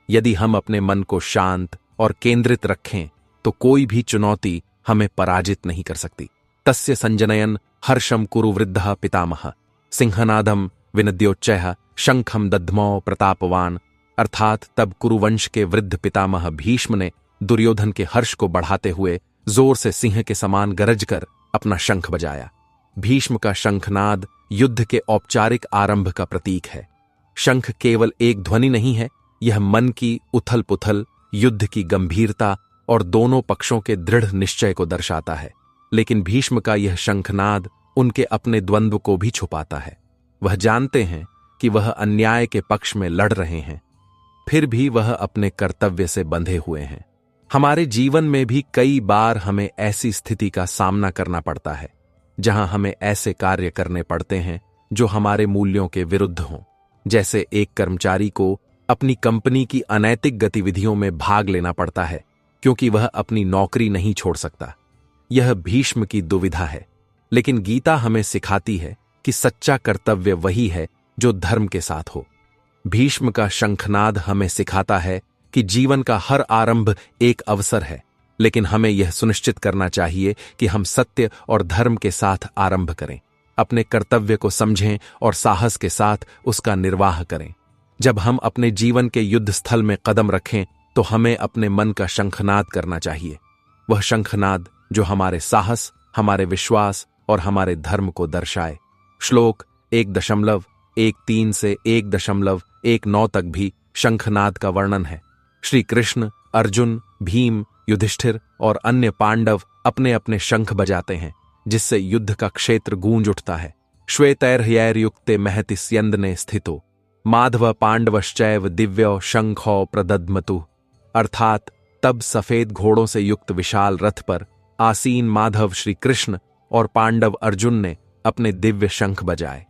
यदि हम अपने मन को शांत और केंद्रित रखें तो कोई भी चुनौती हमें पराजित नहीं कर सकती। तस्य संजनयन हर्षम कुरु वृद्धः पितामह सिंहनादम विनद्योच्चयः शंखम दध्मौ प्रतापवान। अर्थात तब कुरुवंश के वृद्ध पितामह भीष्म ने दुर्योधन के हर्ष को बढ़ाते हुए जोर से सिंह के समान गरजकर अपना शंख बजाया। भीष्म का शंखनाद युद्ध के औपचारिक आरंभ का प्रतीक है। शंख केवल एक ध्वनि नहीं है, यह मन की उथल पुथल, युद्ध की गंभीरता और दोनों पक्षों के दृढ़ निश्चय को दर्शाता है। लेकिन भीष्म का यह शंखनाद उनके अपने द्वंद्व को भी छुपाता है। वह जानते हैं कि वह अन्याय के पक्ष में लड़ रहे हैं, फिर भी वह अपने कर्तव्य से बंधे हुए हैं। हमारे जीवन में भी कई बार हमें ऐसी स्थिति का सामना करना पड़ता है जहां हमें ऐसे कार्य करने पड़ते हैं जो हमारे मूल्यों के विरुद्ध हों। जैसे एक कर्मचारी को अपनी कंपनी की अनैतिक गतिविधियों में भाग लेना पड़ता है क्योंकि वह अपनी नौकरी नहीं छोड़ सकता। यह भीष्म की दुविधा है, लेकिन गीता हमें सिखाती है कि सच्चा कर्तव्य वही है जो धर्म के साथ हो। भीष्म का शंखनाद हमें सिखाता है कि जीवन का हर आरंभ एक अवसर है, लेकिन हमें यह सुनिश्चित करना चाहिए कि हम सत्य और धर्म के साथ आरंभ करें, अपने कर्तव्य को समझें और साहस के साथ उसका निर्वाह करें। जब हम अपने जीवन के युद्ध स्थल में कदम रखें तो हमें अपने मन का शंखनाद करना चाहिए, वह शंखनाद जो हमारे साहस, हमारे विश्वास और हमारे धर्म को दर्शाए। श्लोक 1.13 से 1.19 तक भी शंखनाद का वर्णन है। श्री कृष्ण, अर्जुन, भीम, युधिष्ठिर और अन्य पांडव अपने अपने शंख बजाते हैं, जिससे युद्ध का क्षेत्र गूंज उठता है। श्वेतैर्हयैर्युक्ते महति स्यन्दने स्थितो माधव पांडवश्चैव दिव्यो शंखो प्रदद्मतु। अर्थात तब सफेद घोड़ों से युक्त विशाल रथ पर आसीन माधव श्री कृष्ण और पांडव अर्जुन ने अपने दिव्य शंख बजाए।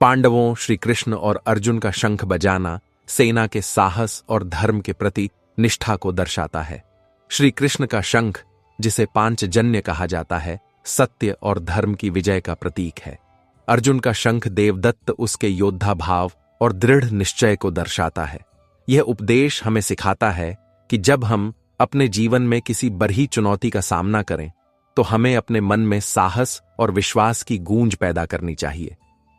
पांडवों, श्री कृष्ण और अर्जुन का शंख बजाना सेना के साहस और धर्म के प्रति निष्ठा को दर्शाता है। श्री कृष्ण का शंख, जिसे पांचजन्य कहा जाता है, सत्य और धर्म की विजय का प्रतीक है। अर्जुन का शंख देवदत्त उसके योद्धा भाव और दृढ़ निश्चय को दर्शाता है। यह उपदेश हमें सिखाता है कि जब हम अपने जीवन में किसी बड़ी चुनौती का सामना करें तो हमें अपने मन में साहस और विश्वास की गूंज पैदा करनी चाहिए।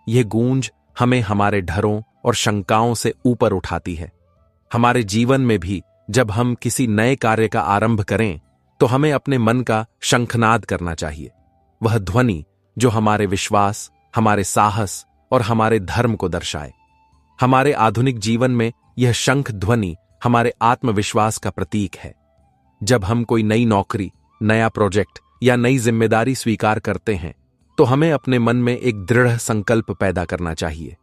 यह गूंज हमें हमारे डरों और शंकाओं से ऊपर उठाती है। हमारे जीवन में भी जब हम किसी नए कार्य का आरंभ करें तो हमें अपने मन का शंखनाद करना चाहिए, वह ध्वनि जो हमारे विश्वास, हमारे साहस और हमारे धर्म को दर्शाए। हमारे आधुनिक जीवन में यह शंख ध्वनि हमारे आत्मविश्वास का प्रतीक है। जब हम कोई नई नौकरी, नया प्रोजेक्ट या नई जिम्मेदारी स्वीकार करते हैं तो हमें अपने मन में एक दृढ़ संकल्प पैदा करना चाहिए।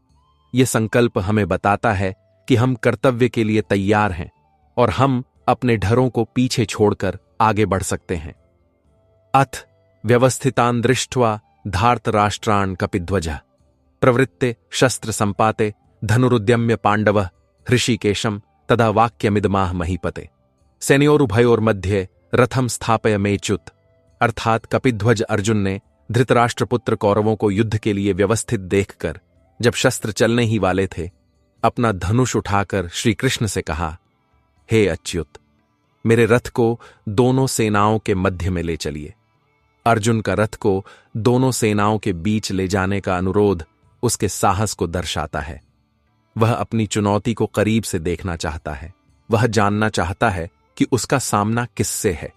यह संकल्प हमें बताता है कि हम कर्तव्य के लिए तैयार हैं और हम अपने डरों को पीछे छोड़कर आगे बढ़ सकते हैं। अथ व्यवस्थितान् दृष्ट्वा धार्तराष्ट्रान् कपिध्वजः प्रवृत्ते शस्त्र संपाते धनुरुद्यम्य पांडवः हृषिकेशं तदा वाक्यमिदमाह महीपते सेनयोरुभयोर्मध्ये रथम स्थापय मेच्युत। अर्थात कपिध्वज अर्जुन ने धृतराष्ट्रपुत्र कौरवों को युद्ध के लिए व्यवस्थित देखकर जब शस्त्र चलने ही वाले थे, अपना धनुष उठाकर श्री कृष्ण से कहा, हे अच्युत, मेरे रथ को दोनों सेनाओं के मध्य में ले चलिए। अर्जुन का रथ को दोनों सेनाओं के बीच ले जाने का अनुरोध उसके साहस को दर्शाता है। वह अपनी चुनौती को करीब से देखना चाहता है। वह जानना चाहता है कि उसका सामना किससे है।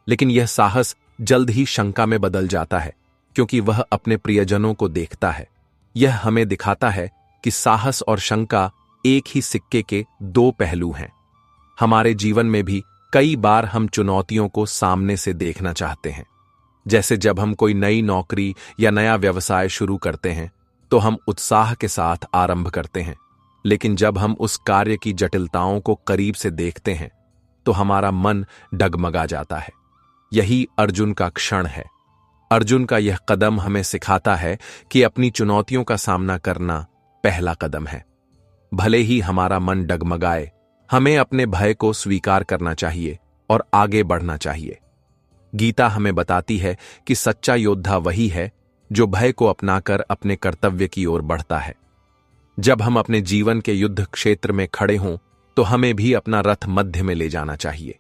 लेकिन यह साहस जल्द ही शंका में बदल जाता है, क्योंकि वह अपने प्रियजनों को देखता है। यह हमें दिखाता है कि साहस और शंका एक ही सिक्के के दो पहलू हैं। हमारे जीवन में भी कई बार हम चुनौतियों को सामने से देखना चाहते हैं। जैसे जब हम कोई नई नौकरी या नया व्यवसाय शुरू करते हैं तो हम उत्साह के साथ आरंभ करते हैं, लेकिन जब हम उस कार्य की जटिलताओं को करीब से देखते हैं तो हमारा मन डगमगा जाता है। यही अर्जुन का क्षण है। अर्जुन का यह कदम हमें सिखाता है कि अपनी चुनौतियों का सामना करना पहला कदम है। भले ही हमारा मन डगमगाए, हमें अपने भय को स्वीकार करना चाहिए और आगे बढ़ना चाहिए। गीता हमें बताती है कि सच्चा योद्धा वही है जो भय को अपनाकर अपने कर्तव्य की ओर बढ़ता है। जब हम अपने जीवन के युद्ध क्षेत्र में खड़े हों तो हमें भी अपना रथ मध्य में ले जाना चाहिए।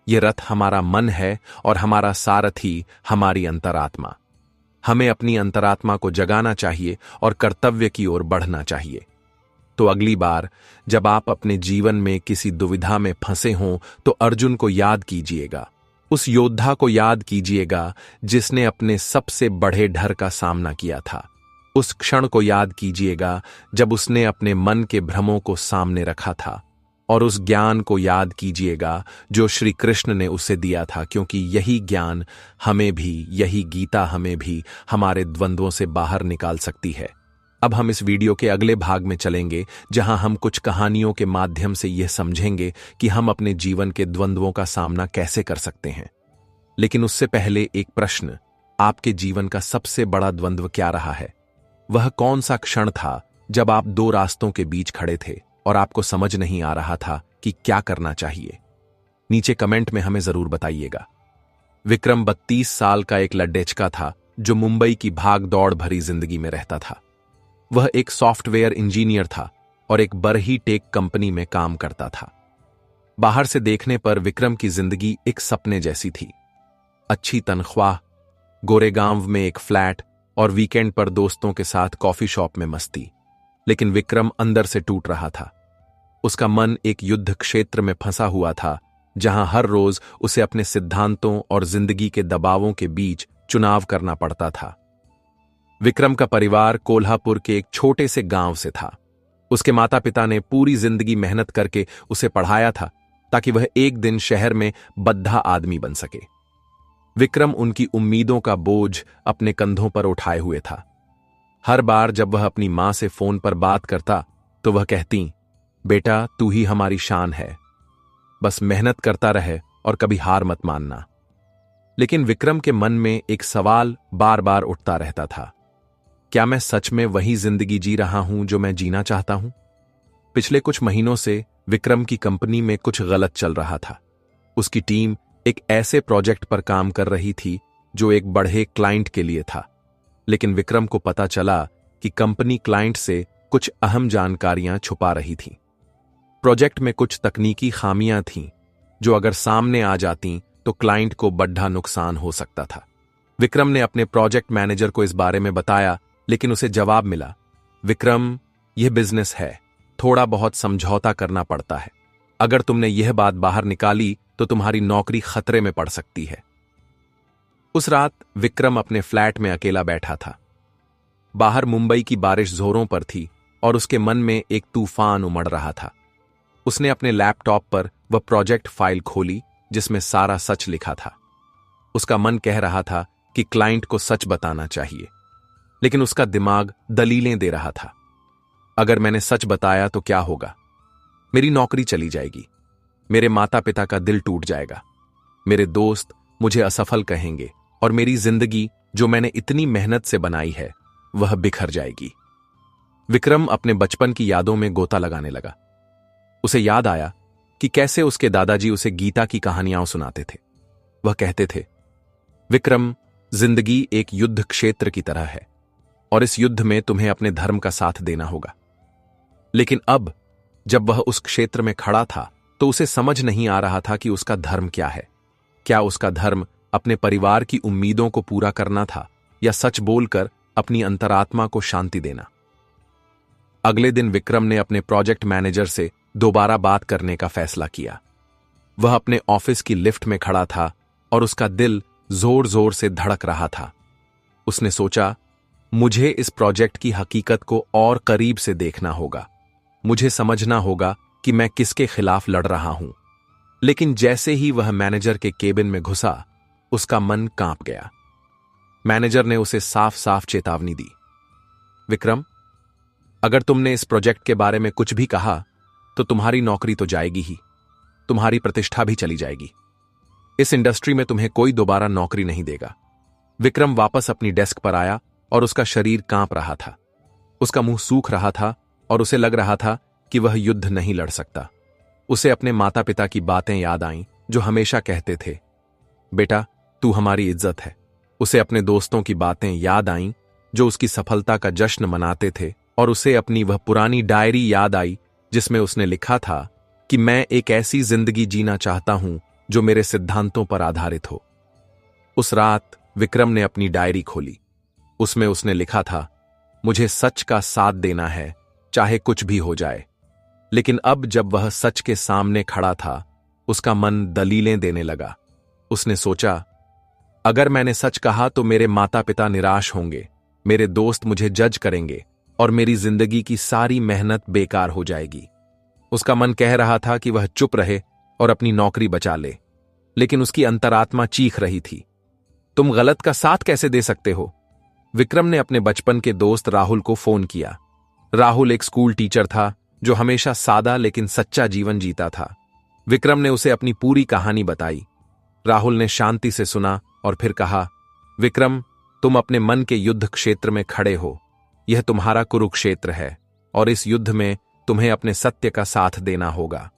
यह रथ हमारा मन है और हमारा सारथी हमारी अंतरात्मा। हमें अपनी अंतरात्मा को जगाना चाहिए और कर्तव्य की ओर बढ़ना चाहिए। तो अगली बार जब आप अपने जीवन में किसी दुविधा में फंसे हों तो अर्जुन को याद कीजिएगा। उस योद्धा को याद कीजिएगा जिसने अपने सबसे बड़े डर का सामना किया था। उस क्षण को याद कीजिएगा जब उसने अपने मन के भ्रमों को सामने रखा था, और उस ज्ञान को याद कीजिएगा जो श्री कृष्ण ने उसे दिया था, क्योंकि यही ज्ञान हमें भी, यही गीता हमें भी हमारे द्वंद्वों से बाहर निकाल सकती है। अब हम इस वीडियो के अगले भाग में चलेंगे, जहां हम कुछ कहानियों के माध्यम से यह समझेंगे कि हम अपने जीवन के द्वंद्वों का सामना कैसे कर सकते हैं। लेकिन उससे पहले एक प्रश्न, आपके जीवन का सबसे बड़ा द्वंद्व क्या रहा है? वह कौन सा क्षण था जब आप दो रास्तों के बीच खड़े थे और आपको समझ नहीं आ रहा था कि क्या करना चाहिए? नीचे कमेंट में हमें जरूर बताइएगा। विक्रम 32 साल का एक लड्डेचका था जो मुंबई की भाग दौड़ भरी जिंदगी में रहता था। वह एक सॉफ्टवेयर इंजीनियर था और एक बरही टेक कंपनी में काम करता था। बाहर से देखने पर विक्रम की जिंदगी एक सपने जैसी थी। अच्छी तनख्वाह, गोरेगांव में एक फ्लैट और वीकेंड पर दोस्तों के साथ कॉफी शॉप में मस्ती। लेकिन विक्रम अंदर से टूट रहा था। उसका मन एक युद्ध क्षेत्र में फंसा हुआ था, जहां हर रोज उसे अपने सिद्धांतों और जिंदगी के दबावों के बीच चुनाव करना पड़ता था। विक्रम का परिवार कोल्हापुर के एक छोटे से गांव से था। उसके माता पिता ने पूरी जिंदगी मेहनत करके उसे पढ़ाया था ताकि वह एक दिन शहर में बद्धा आदमी बन सके। विक्रम उनकी उम्मीदों का बोझ अपने कंधों पर उठाए हुए था। हर बार जब वह अपनी मां से फोन पर बात करता तो वह कहती, बेटा तू ही हमारी शान है, बस मेहनत करता रहे और कभी हार मत मानना। लेकिन विक्रम के मन में एक सवाल बार बार उठता रहता था, क्या मैं सच में वही जिंदगी जी रहा हूं जो मैं जीना चाहता हूं? पिछले कुछ महीनों से विक्रम की कंपनी में कुछ गलत चल रहा था। उसकी टीम एक ऐसे प्रोजेक्ट पर काम कर रही थी जो एक बड़े क्लाइंट के लिए था, लेकिन विक्रम को पता चला कि कंपनी क्लाइंट से कुछ अहम जानकारियां छुपा रही थी। प्रोजेक्ट में कुछ तकनीकी खामियां थीं जो अगर सामने आ जातीं तो क्लाइंट को बड़ा नुकसान हो सकता था। विक्रम ने अपने प्रोजेक्ट मैनेजर को इस बारे में बताया, लेकिन उसे जवाब मिला, विक्रम यह बिजनेस है, थोड़ा बहुत समझौता करना पड़ता है। अगर तुमने यह बात बाहर निकाली तो तुम्हारी नौकरी खतरे में पड़ सकती है। उस रात विक्रम अपने फ्लैट में अकेला बैठा था। बाहर मुंबई की बारिश जोरों पर थी और उसके मन में एक तूफान उमड़ रहा था। उसने अपने लैपटॉप पर वह प्रोजेक्ट फाइल खोली जिसमें सारा सच लिखा था। उसका मन कह रहा था कि क्लाइंट को सच बताना चाहिए, लेकिन उसका दिमाग दलीलें दे रहा था। अगर मैंने सच बताया तो क्या होगा? मेरी नौकरी चली जाएगी, मेरे माता पिता का दिल टूट जाएगा, मेरे दोस्त मुझे असफल कहेंगे और मेरी जिंदगी जो मैंने इतनी मेहनत से बनाई है वह बिखर जाएगी। विक्रम अपने बचपन की यादों में गोता लगाने लगा। उसे याद आया कि कैसे उसके दादाजी उसे गीता की कहानियां सुनाते थे। वह कहते थे, विक्रम जिंदगी एक युद्ध क्षेत्र की तरह है और इस युद्ध में तुम्हें अपने धर्म का साथ देना होगा। लेकिन अब जब वह उस क्षेत्र में खड़ा था तो उसे समझ नहीं आ रहा था कि उसका धर्म क्या है। क्या उसका धर्म अपने परिवार की उम्मीदों को पूरा करना था या सच बोलकर अपनी अंतरात्मा को शांति देना। अगले दिन विक्रम ने अपने प्रोजेक्ट मैनेजर से दोबारा बात करने का फैसला किया। वह अपने ऑफिस की लिफ्ट में खड़ा था और उसका दिल जोर जोर से धड़क रहा था। उसने सोचा, मुझे इस प्रोजेक्ट की हकीकत को और करीब से देखना होगा। मुझे समझना होगा कि मैं किसके खिलाफ लड़ रहा हूं। लेकिन जैसे ही वह मैनेजर के केबिन में घुसा, उसका मन कांप गया। मैनेजर ने उसे साफ साफ चेतावनी दी, विक्रम, अगर तुमने इस प्रोजेक्ट के बारे में कुछ भी कहा तो तुम्हारी नौकरी तो जाएगी ही, तुम्हारी प्रतिष्ठा भी चली जाएगी। इस इंडस्ट्री में तुम्हें कोई दोबारा नौकरी नहीं देगा। विक्रम वापस अपनी डेस्क पर आया और उसका शरीर कांप रहा था। उसका मुंह सूख रहा था और उसे लग रहा था कि वह युद्ध नहीं लड़ सकता। उसे अपने माता पिता की बातें याद आईं जो हमेशा कहते थे, बेटा तू हमारी इज्जत है। उसे अपने दोस्तों की बातें याद आईं जो उसकी सफलता का जश्न मनाते थे और उसे अपनी वह पुरानी डायरी याद आई जिसमें उसने लिखा था कि मैं एक ऐसी जिंदगी जीना चाहता हूं जो मेरे सिद्धांतों पर आधारित हो। उस रात विक्रम ने अपनी डायरी खोली। उसमें उसने लिखा था, मुझे सच का साथ देना है चाहे कुछ भी हो जाए। लेकिन अब जब वह सच के सामने खड़ा था, उसका मन दलीलें देने लगा। उसने सोचा, अगर मैंने सच कहा तो मेरे माता पिता निराश होंगे, मेरे दोस्त मुझे जज करेंगे और मेरी जिंदगी की सारी मेहनत बेकार हो जाएगी। उसका मन कह रहा था कि वह चुप रहे और अपनी नौकरी बचा ले, लेकिन उसकी अंतरात्मा चीख रही थी, तुम गलत का साथ कैसे दे सकते हो? विक्रम ने अपने बचपन के दोस्त राहुल को फोन किया। राहुल एक स्कूल टीचर था जो हमेशा सादा लेकिन सच्चा जीवन जीता था। विक्रम ने उसे अपनी पूरी कहानी बताई। राहुल ने शांति से सुना और फिर कहा, विक्रम, तुम अपने मन के युद्ध क्षेत्र में खड़े हो। यह तुम्हारा कुरुक्षेत्र है और इस युद्ध में तुम्हें अपने सत्य का साथ देना होगा।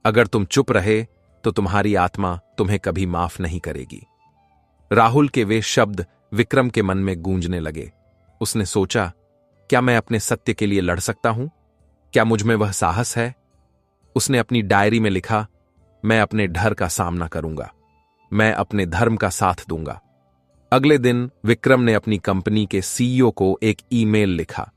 अगर तुम चुप रहे तो तुम्हारी आत्मा तुम्हें कभी माफ नहीं करेगी। राहुल के वे शब्द विक्रम के मन में गूंजने लगे। उसने सोचा, क्या मैं अपने सत्य के लिए लड़ सकता हूं? क्या मुझ में वह साहस है? उसने अपनी डायरी में लिखा, मैं अपने डर का सामना करूंगा, मैं अपने धर्म का साथ दूंगा। अगले दिन विक्रम ने अपनी कंपनी के सीईओ को एक ईमेल लिखा।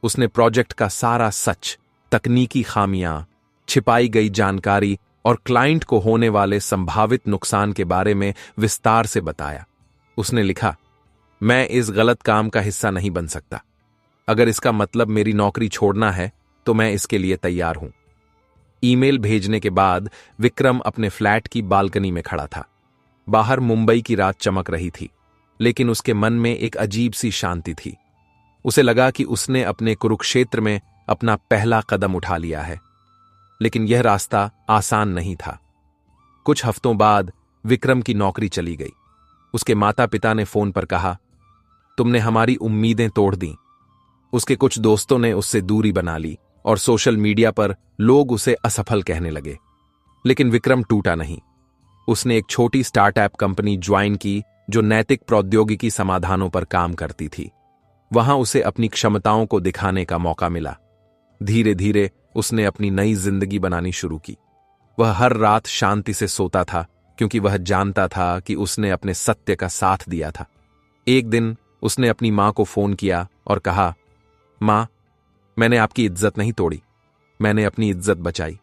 उसने प्रोजेक्ट का सारा सच, तकनीकी खामियां, छिपाई गई जानकारी और क्लाइंट को होने वाले संभावित नुकसान के बारे में विस्तार से बताया। उसने लिखा, मैं इस गलत काम का हिस्सा नहीं बन सकता। अगर इसका मतलब मेरी नौकरी छोड़ना है तो मैं इसके लिए तैयार हूं। ईमेल भेजने के बाद विक्रम अपने फ्लैट की बालकनी में खड़ा था। बाहर मुंबई की रात चमक रही थी, लेकिन उसके मन में एक अजीब सी शांति थी। उसे लगा कि उसने अपने कुरुक्षेत्र में अपना पहला कदम उठा लिया है। लेकिन यह रास्ता आसान नहीं था। कुछ हफ्तों बाद विक्रम की नौकरी चली गई। उसके माता पिता ने फोन पर कहा, तुमने हमारी उम्मीदें तोड़ दी। उसके कुछ दोस्तों ने उससे दूरी बना ली और सोशल मीडिया पर लोग उसे असफल कहने लगे। लेकिन विक्रम टूटा नहीं। उसने एक छोटी स्टार्टअप कंपनी ज्वाइन की जो नैतिक प्रौद्योगिकी समाधानों पर काम करती थी। वहां उसे अपनी क्षमताओं को दिखाने का मौका मिला। धीरे धीरे उसने अपनी नई जिंदगी बनानी शुरू की। वह हर रात शांति से सोता था क्योंकि वह जानता था कि उसने अपने सत्य का साथ दिया था। एक दिन उसने अपनी मां को फोन किया और कहा, मां, मैंने आपकी इज्जत नहीं तोड़ी, मैंने अपनी इज्जत बचाई।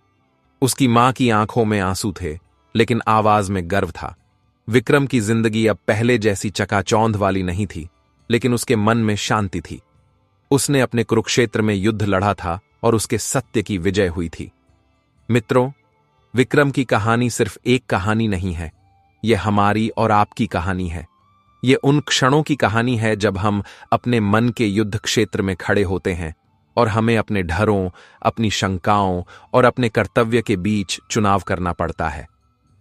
उसकी मां की आंखों में आंसू थे, लेकिन आवाज में गर्व था। विक्रम की जिंदगी अब पहले जैसी चकाचौंध वाली नहीं थी, लेकिन उसके मन में शांति थी। उसने अपने कुरुक्षेत्र में युद्ध लड़ा था और उसके सत्य की विजय हुई थी। मित्रों, विक्रम की कहानी सिर्फ एक कहानी नहीं है, यह हमारी और आपकी कहानी है। यह उन क्षणों की कहानी है जब हम अपने मन के युद्ध क्षेत्र में खड़े होते हैं और हमें अपने डरों, अपनी शंकाओं और अपने कर्तव्य के बीच चुनाव करना पड़ता है।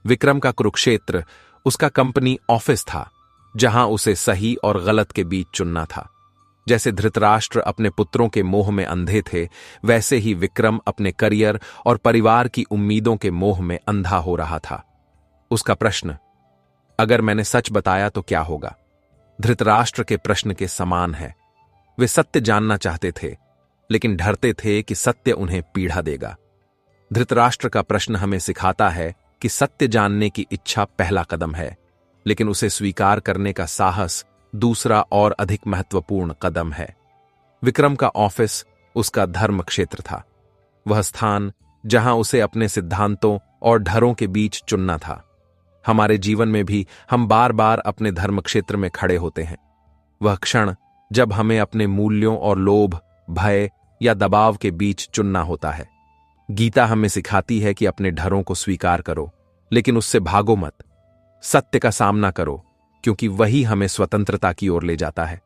विक्रम का कुरुक्षेत्र उसका कंपनी ऑफिस था, जहां उसे सही और गलत के बीच चुनना था। जैसे धृतराष्ट्र अपने पुत्रों के मोह में अंधे थे, वैसे ही विक्रम अपने करियर और परिवार की उम्मीदों के मोह में अंधा हो रहा था। उसका प्रश्न, अगर मैंने सच बताया तो क्या होगा, धृतराष्ट्र के प्रश्न के समान है। वे सत्य जानना चाहते थे, लेकिन डरते थे कि सत्य उन्हें पीड़ा देगा। धृतराष्ट्र का प्रश्न हमें सिखाता है कि सत्य जानने की इच्छा पहला कदम है, लेकिन उसे स्वीकार करने का साहस दूसरा और अधिक महत्वपूर्ण कदम है। विक्रम का ऑफिस उसका धर्म क्षेत्र था, वह स्थान जहां उसे अपने सिद्धांतों और डरों के बीच चुनना था। हमारे जीवन में भी हम बार बार अपने धर्म क्षेत्र में खड़े होते हैं, वह क्षण जब हमें अपने मूल्यों और लोभ, भय या दबाव के बीच चुनना होता है। गीता हमें सिखाती है कि अपने डरों को स्वीकार करो, लेकिन उससे भागो मत। सत्य का सामना करो, क्योंकि वही हमें स्वतंत्रता की ओर ले जाता है।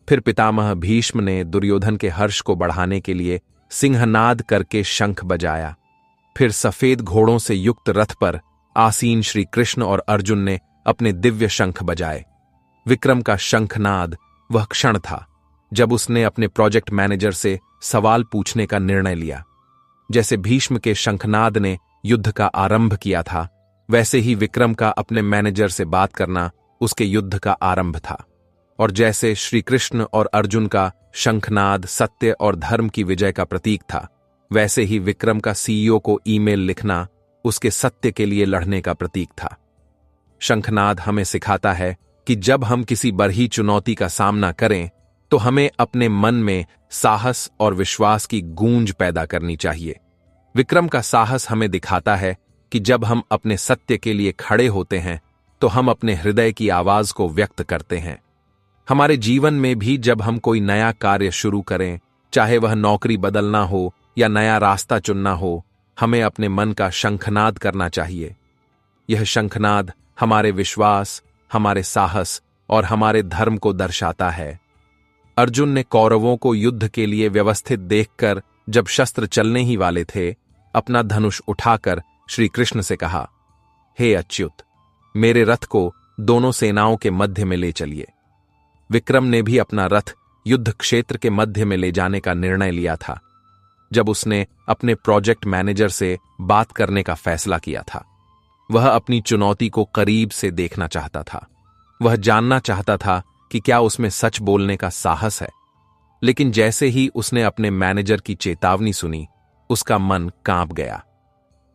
फिर पितामह भीष्म ने दुर्योधन के हर्ष को बढ़ाने के लिए सिंहनाद करके शंख बजाया। फिर सफेद घोड़ों से युक्त रथ पर आसीन श्री कृष्ण और अर्जुन ने अपने दिव्य शंख बजाए। विक्रम का शंखनाद वह क्षण था जब उसने अपने प्रोजेक्ट मैनेजर से सवाल पूछने का निर्णय लिया। जैसे भीष्म के शंखनाद ने युद्ध का आरंभ किया था, वैसे ही विक्रम का अपने मैनेजर से बात करना उसके युद्ध का आरंभ था। और जैसे श्री कृष्ण और अर्जुन का शंखनाद सत्य और धर्म की विजय का प्रतीक था, वैसे ही विक्रम का सीईओ को ईमेल लिखना उसके सत्य के लिए लड़ने का प्रतीक था। शंखनाद हमें सिखाता है कि जब हम किसी बड़ी चुनौती का सामना करें तो हमें अपने मन में साहस और विश्वास की गूंज पैदा करनी चाहिए। विक्रम का साहस हमें दिखाता है कि जब हम अपने सत्य के लिए खड़े होते हैं तो हम अपने हृदय की आवाज को व्यक्त करते हैं। हमारे जीवन में भी जब हम कोई नया कार्य शुरू करें, चाहे वह नौकरी बदलना हो या नया रास्ता चुनना हो, हमें अपने मन का शंखनाद करना चाहिए। यह शंखनाद हमारे विश्वास, हमारे साहस और हमारे धर्म को दर्शाता है। अर्जुन ने कौरवों को युद्ध के लिए व्यवस्थित देखकर जब शस्त्र चलने ही वाले थे, अपना धनुष उठाकर श्री कृष्ण से कहा, हे अच्युत, मेरे रथ को दोनों सेनाओं के मध्य में ले चलिए। विक्रम ने भी अपना रथ युद्ध क्षेत्र के मध्य में ले जाने का निर्णय लिया था जब उसने अपने प्रोजेक्ट मैनेजर से बात करने का फैसला किया था। वह अपनी चुनौती को करीब से देखना चाहता था। वह जानना चाहता था कि क्या उसमें सच बोलने का साहस है। लेकिन जैसे ही उसने अपने मैनेजर की चेतावनी सुनी, उसका मन कांप गया।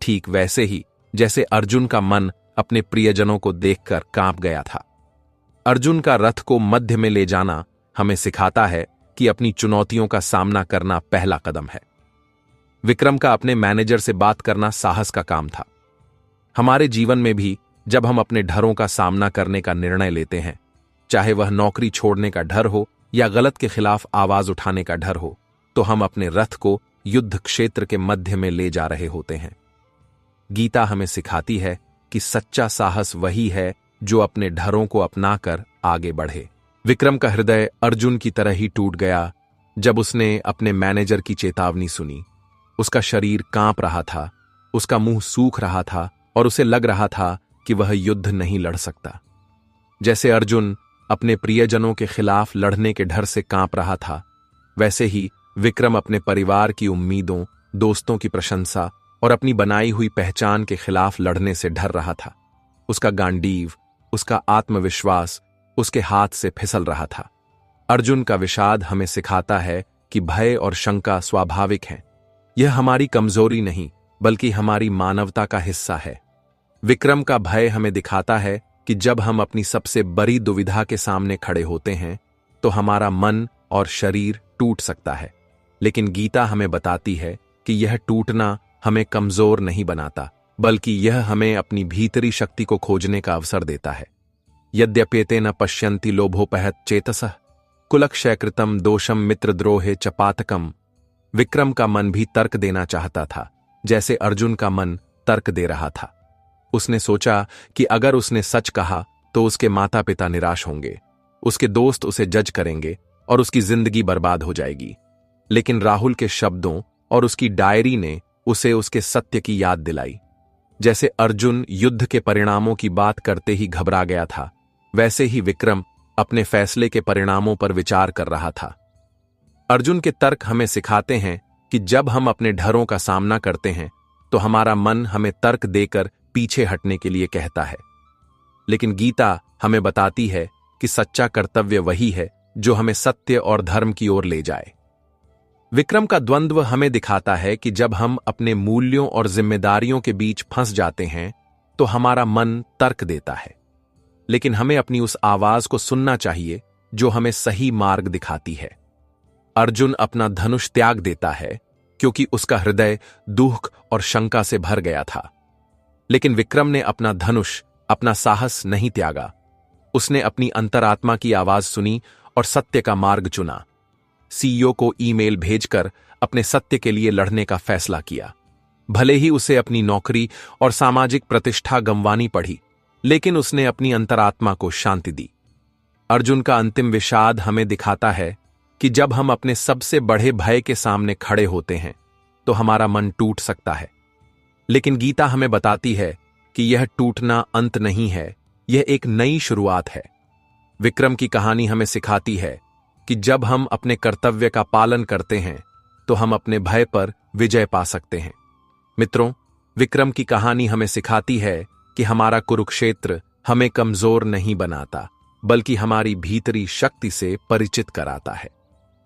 ठीक वैसे ही जैसे अर्जुन का मन अपने प्रियजनों को देखकर कांप गया था। अर्जुन का रथ को मध्य में ले जाना हमें सिखाता है कि अपनी चुनौतियों का सामना करना पहला कदम है। विक्रम का अपने मैनेजर से बात करना साहस का काम था। हमारे जीवन में भी जब हम अपने डरों का सामना करने का निर्णय लेते हैं, चाहे वह नौकरी छोड़ने का डर हो या गलत के खिलाफ आवाज उठाने का डर हो, तो हम अपने रथ को युद्ध क्षेत्र के मध्य में ले जा रहे होते हैं। गीता हमें सिखाती है कि सच्चा साहस वही है जो अपने डरों को अपनाकर आगे बढ़े। विक्रम का हृदय अर्जुन की तरह ही टूट गया जब उसने अपने मैनेजर की चेतावनी सुनी। उसका शरीर कांप रहा था, उसका मुंह सूख रहा था और उसे लग रहा था कि वह युद्ध नहीं लड़ सकता। जैसे अर्जुन अपने प्रियजनों के खिलाफ लड़ने के डर से कांप रहा था, वैसे ही विक्रम अपने परिवार की उम्मीदों, दोस्तों की प्रशंसा और अपनी बनाई हुई पहचान के खिलाफ लड़ने से डर रहा था। उसका गांडीव, उसका आत्मविश्वास उसके हाथ से फिसल रहा था। अर्जुन का विषाद हमें सिखाता है कि भय और शंका स्वाभाविक हैं। यह हमारी कमजोरी नहीं, बल्कि हमारी मानवता का हिस्सा है। विक्रम का भय हमें दिखाता है कि जब हम अपनी सबसे बड़ी दुविधा के सामने खड़े होते हैं, तो हमारा मन और शरीर टूट सकता है। लेकिन गीता हमें बताती है कि यह टूटना हमें कमजोर नहीं बनाता, बल्कि यह हमें अपनी भीतरी शक्ति को खोजने का अवसर देता है। यद्यपेते न पश्यन्ति लोभोपहत चेतसः कुलक्षयकृतम दोषम मित्रद्रोहे च पातकम। विक्रम का मन भी तर्क देना चाहता था, जैसे अर्जुन का मन तर्क दे रहा था। उसने सोचा कि अगर उसने सच कहा तो उसके माता पिता निराश होंगे, उसके दोस्त उसे जज करेंगे और उसकी जिंदगी बर्बाद हो जाएगी। लेकिन राहुल के शब्दों और उसकी डायरी ने उसे उसके सत्य की याद दिलाई। जैसे अर्जुन युद्ध के परिणामों की बात करते ही घबरा गया था, वैसे ही विक्रम अपने फैसले के परिणामों पर विचार कर रहा था। अर्जुन के तर्क हमें सिखाते हैं कि जब हम अपने डरों का सामना करते हैं, तो हमारा मन हमें तर्क देकर पीछे हटने के लिए कहता है। लेकिन गीता हमें बताती है कि सच्चा कर्तव्य वही है जो हमें सत्य और धर्म की ओर ले जाए। विक्रम का द्वंद्व हमें दिखाता है कि जब हम अपने मूल्यों और जिम्मेदारियों के बीच फंस जाते हैं, तो हमारा मन तर्क देता है। लेकिन हमें अपनी उस आवाज को सुनना चाहिए जो हमें सही मार्ग दिखाती है। अर्जुन अपना धनुष त्याग देता है क्योंकि उसका हृदय दुख और शंका से भर गया था। लेकिन विक्रम ने अपना धनुष, अपना साहस नहीं त्यागा। उसने अपनी अंतरात्मा की आवाज सुनी और सत्य का मार्ग चुना। सीईओ को ईमेल भेजकर अपने सत्य के लिए लड़ने का फैसला किया। भले ही उसे अपनी नौकरी और सामाजिक प्रतिष्ठा गंवानी पड़ी, लेकिन उसने अपनी अंतरात्मा को शांति दी। अर्जुन का अंतिम विषाद हमें दिखाता है कि जब हम अपने सबसे बड़े भय के सामने खड़े होते हैं तो हमारा मन टूट सकता है, लेकिन गीता हमें बताती है कि यह टूटना अंत नहीं है, यह एक नई शुरुआत है। विक्रम की कहानी हमें सिखाती है कि जब हम अपने कर्तव्य का पालन करते हैं तो हम अपने भय पर विजय पा सकते हैं। मित्रों, विक्रम की कहानी हमें सिखाती है कि हमारा कुरुक्षेत्र हमें कमजोर नहीं बनाता, बल्कि हमारी भीतरी शक्ति से परिचित कराता है।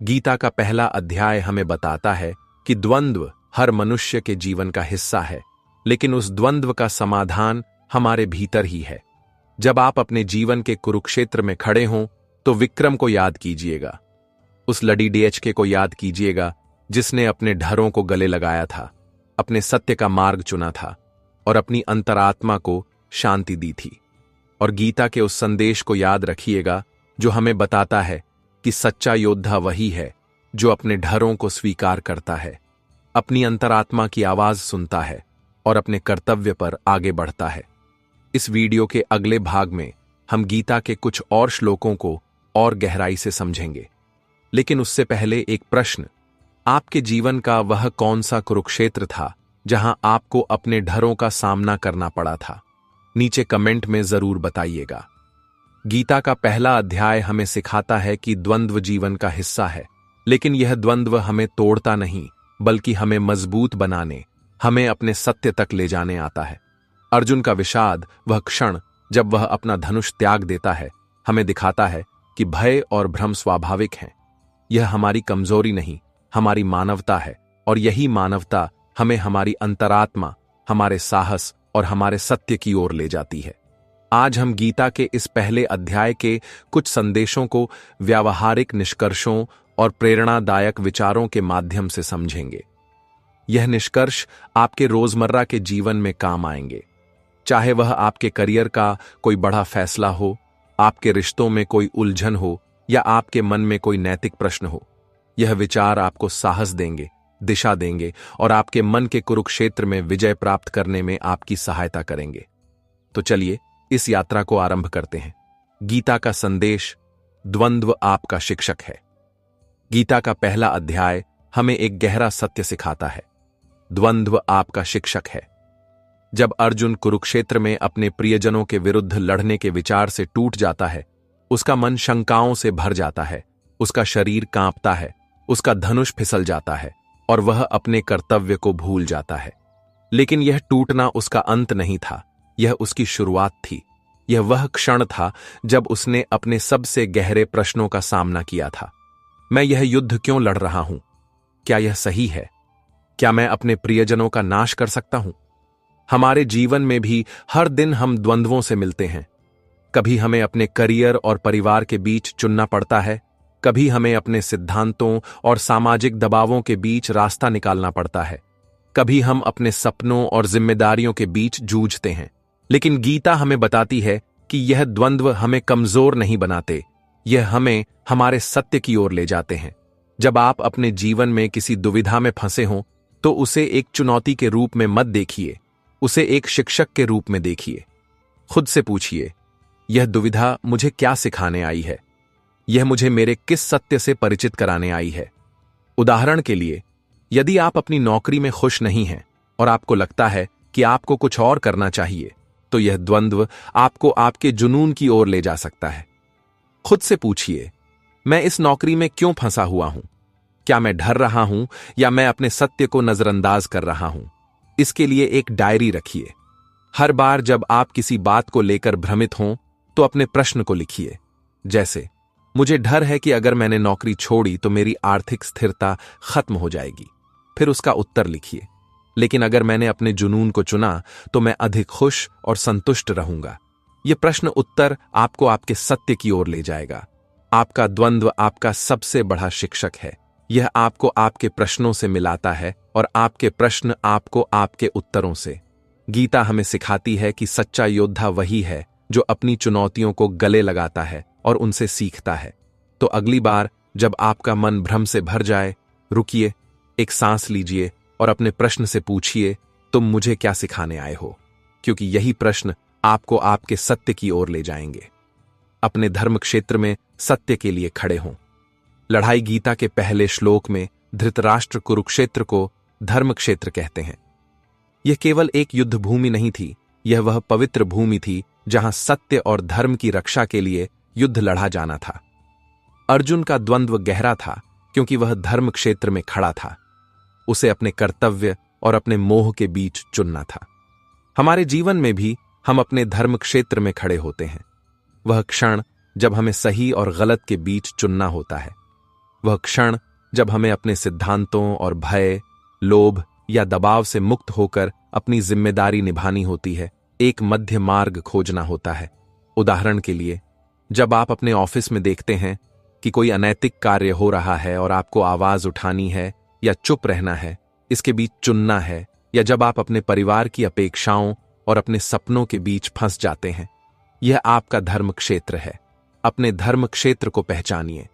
गीता का पहला अध्याय हमें बताता है कि द्वंद्व हर मनुष्य के जीवन का हिस्सा है, लेकिन उस द्वंद्व का समाधान हमारे भीतर ही है। जब आप अपने जीवन के कुरुक्षेत्र में खड़े हों तो विक्रम को याद कीजिएगा, उस लड़ी डीएचके को याद कीजिएगा जिसने अपने ढरों को गले लगाया था, अपने सत्य का मार्ग चुना था और अपनी अंतरात्मा को शांति दी थी। और गीता के उस संदेश को याद रखिएगा जो हमें बताता है कि सच्चा योद्धा वही है जो अपने ढरों को स्वीकार करता है, अपनी अंतरात्मा की आवाज सुनता है और अपने कर्तव्य पर आगे बढ़ता है। इस वीडियो के अगले भाग में हम गीता के कुछ और श्लोकों को और गहराई से समझेंगे, लेकिन उससे पहले एक प्रश्न। आपके जीवन का वह कौन सा कुरुक्षेत्र था जहां आपको अपने ढरों का सामना करना पड़ा था? नीचे कमेंट में जरूर बताइएगा। गीता का पहला अध्याय हमें सिखाता है कि द्वंद्व जीवन का हिस्सा है, लेकिन यह द्वंद्व हमें तोड़ता नहीं, बल्कि हमें मजबूत बनाने, हमें अपने सत्य तक ले जाने आता है। अर्जुन का विषाद, वह क्षण जब वह अपना धनुष त्याग देता है, हमें दिखाता है कि भय और भ्रम स्वाभाविक हैं। यह हमारी कमजोरी नहीं, हमारी मानवता है, और यही मानवता हमें हमारी अंतरात्मा, हमारे साहस और हमारे सत्य की ओर ले जाती है। आज हम गीता के इस पहले अध्याय के कुछ संदेशों को व्यावहारिक निष्कर्षों और प्रेरणादायक विचारों के माध्यम से समझेंगे। यह निष्कर्ष आपके रोजमर्रा के जीवन में काम आएंगे, चाहे वह आपके करियर का कोई बड़ा फैसला हो, आपके रिश्तों में कोई उलझन हो या आपके मन में कोई नैतिक प्रश्न हो। यह विचार आपको साहस देंगे, दिशा देंगे और आपके मन के कुरुक्षेत्र में विजय प्राप्त करने में आपकी सहायता करेंगे। तो चलिए इस यात्रा को आरंभ करते हैं। गीता का संदेश, द्वंद्व आपका शिक्षक है। गीता का पहला अध्याय हमें एक गहरा सत्य सिखाता है। द्वंद्व आपका शिक्षक है। जब अर्जुन कुरुक्षेत्र में अपने प्रियजनों के विरुद्ध लड़ने के विचार से टूट जाता है, उसका मन शंकाओं से भर जाता है, उसका शरीर कांपता है, उसका धनुष फिसल जाता है और वह अपने कर्तव्य को भूल जाता है। लेकिन यह टूटना उसका अंत नहीं था, यह उसकी शुरुआत थी। यह वह क्षण था जब उसने अपने सबसे गहरे प्रश्नों का सामना किया था। मैं यह युद्ध क्यों लड़ रहा हूं? क्या यह सही है? क्या मैं अपने प्रियजनों का नाश कर सकता हूं? हमारे जीवन में भी हर दिन हम द्वंद्वों से मिलते हैं। कभी हमें अपने करियर और परिवार के बीच चुनना पड़ता है, कभी हमें अपने सिद्धांतों और सामाजिक दबावों के बीच रास्ता निकालना पड़ता है, कभी हम अपने सपनों और जिम्मेदारियों के बीच जूझते हैं। लेकिन गीता हमें बताती है कि यह द्वंद्व हमें कमजोर नहीं बनाते, यह हमें हमारे सत्य की ओर ले जाते हैं। जब आप अपने जीवन में किसी दुविधा में फंसे हों तो उसे एक चुनौती के रूप में मत देखिए, उसे एक शिक्षक के रूप में देखिए। खुद से पूछिए, यह दुविधा मुझे क्या सिखाने आई है? यह मुझे मेरे किस सत्य से परिचित कराने आई है? उदाहरण के लिए, यदि आप अपनी नौकरी में खुश नहीं हैं और आपको लगता है कि आपको कुछ और करना चाहिए, तो यह द्वंद्व आपको आपके जुनून की ओर ले जा सकता है। खुद से पूछिए, मैं इस नौकरी में क्यों फंसा हुआ हूं? क्या मैं डर रहा हूं या मैं अपने सत्य को नजरअंदाज कर रहा हूं? इसके लिए एक डायरी रखिए। हर बार जब आप किसी बात को लेकर भ्रमित हों तो अपने प्रश्न को लिखिए, जैसे मुझे डर है कि अगर मैंने नौकरी छोड़ी तो मेरी आर्थिक स्थिरता खत्म हो जाएगी। फिर उसका उत्तर लिखिए, लेकिन अगर मैंने अपने जुनून को चुना तो मैं अधिक खुश और संतुष्ट रहूंगा। ये प्रश्न उत्तर आपको आपके सत्य की ओर ले जाएगा। आपका द्वंद्व आपका सबसे बड़ा शिक्षक है। यह आपको आपके प्रश्नों से मिलाता है और आपके प्रश्न आपको आपके उत्तरों से। गीता हमें सिखाती है कि सच्चा योद्धा वही है जो अपनी चुनौतियों को गले लगाता है और उनसे सीखता है। तो अगली बार जब आपका मन भ्रम से भर जाए, रुकिए, एक सांस लीजिए और अपने प्रश्न से पूछिए, तुम मुझे क्या सिखाने आए हो? क्योंकि यही प्रश्न आपको आपके सत्य की ओर ले जाएंगे। अपने धर्म क्षेत्र में सत्य के लिए खड़े हों। लड़ाई गीता के पहले श्लोक में धृतराष्ट्र कुरुक्षेत्र को धर्म क्षेत्र कहते हैं। यह केवल एक युद्ध भूमि नहीं थी, यह वह पवित्र भूमि थी जहां सत्य और धर्म की रक्षा के लिए युद्ध लड़ा जाना था। अर्जुन का द्वंद्व गहरा था क्योंकि वह धर्म क्षेत्र में खड़ा था। उसे अपने कर्तव्य और अपने मोह के बीच चुनना था। हमारे जीवन में भी हम अपने धर्म क्षेत्र में खड़े होते हैं। वह क्षण जब हमें सही और गलत के बीच चुनना होता है। वह क्षण जब हमें अपने सिद्धांतों और भय, लोभ या दबाव से मुक्त होकर अपनी जिम्मेदारी निभानी होती है, एक मध्य मार्ग खोजना होता है। उदाहरण के लिए, जब आप अपने ऑफिस में देखते हैं कि कोई अनैतिक कार्य हो रहा है और आपको आवाज उठानी है या चुप रहना है, इसके बीच चुनना है, या जब आप अपने परिवार की अपेक्षाओं और अपने सपनों के बीच फंस जाते हैं, यह आपका धर्म क्षेत्र है। अपने धर्म क्षेत्र को पहचानिए।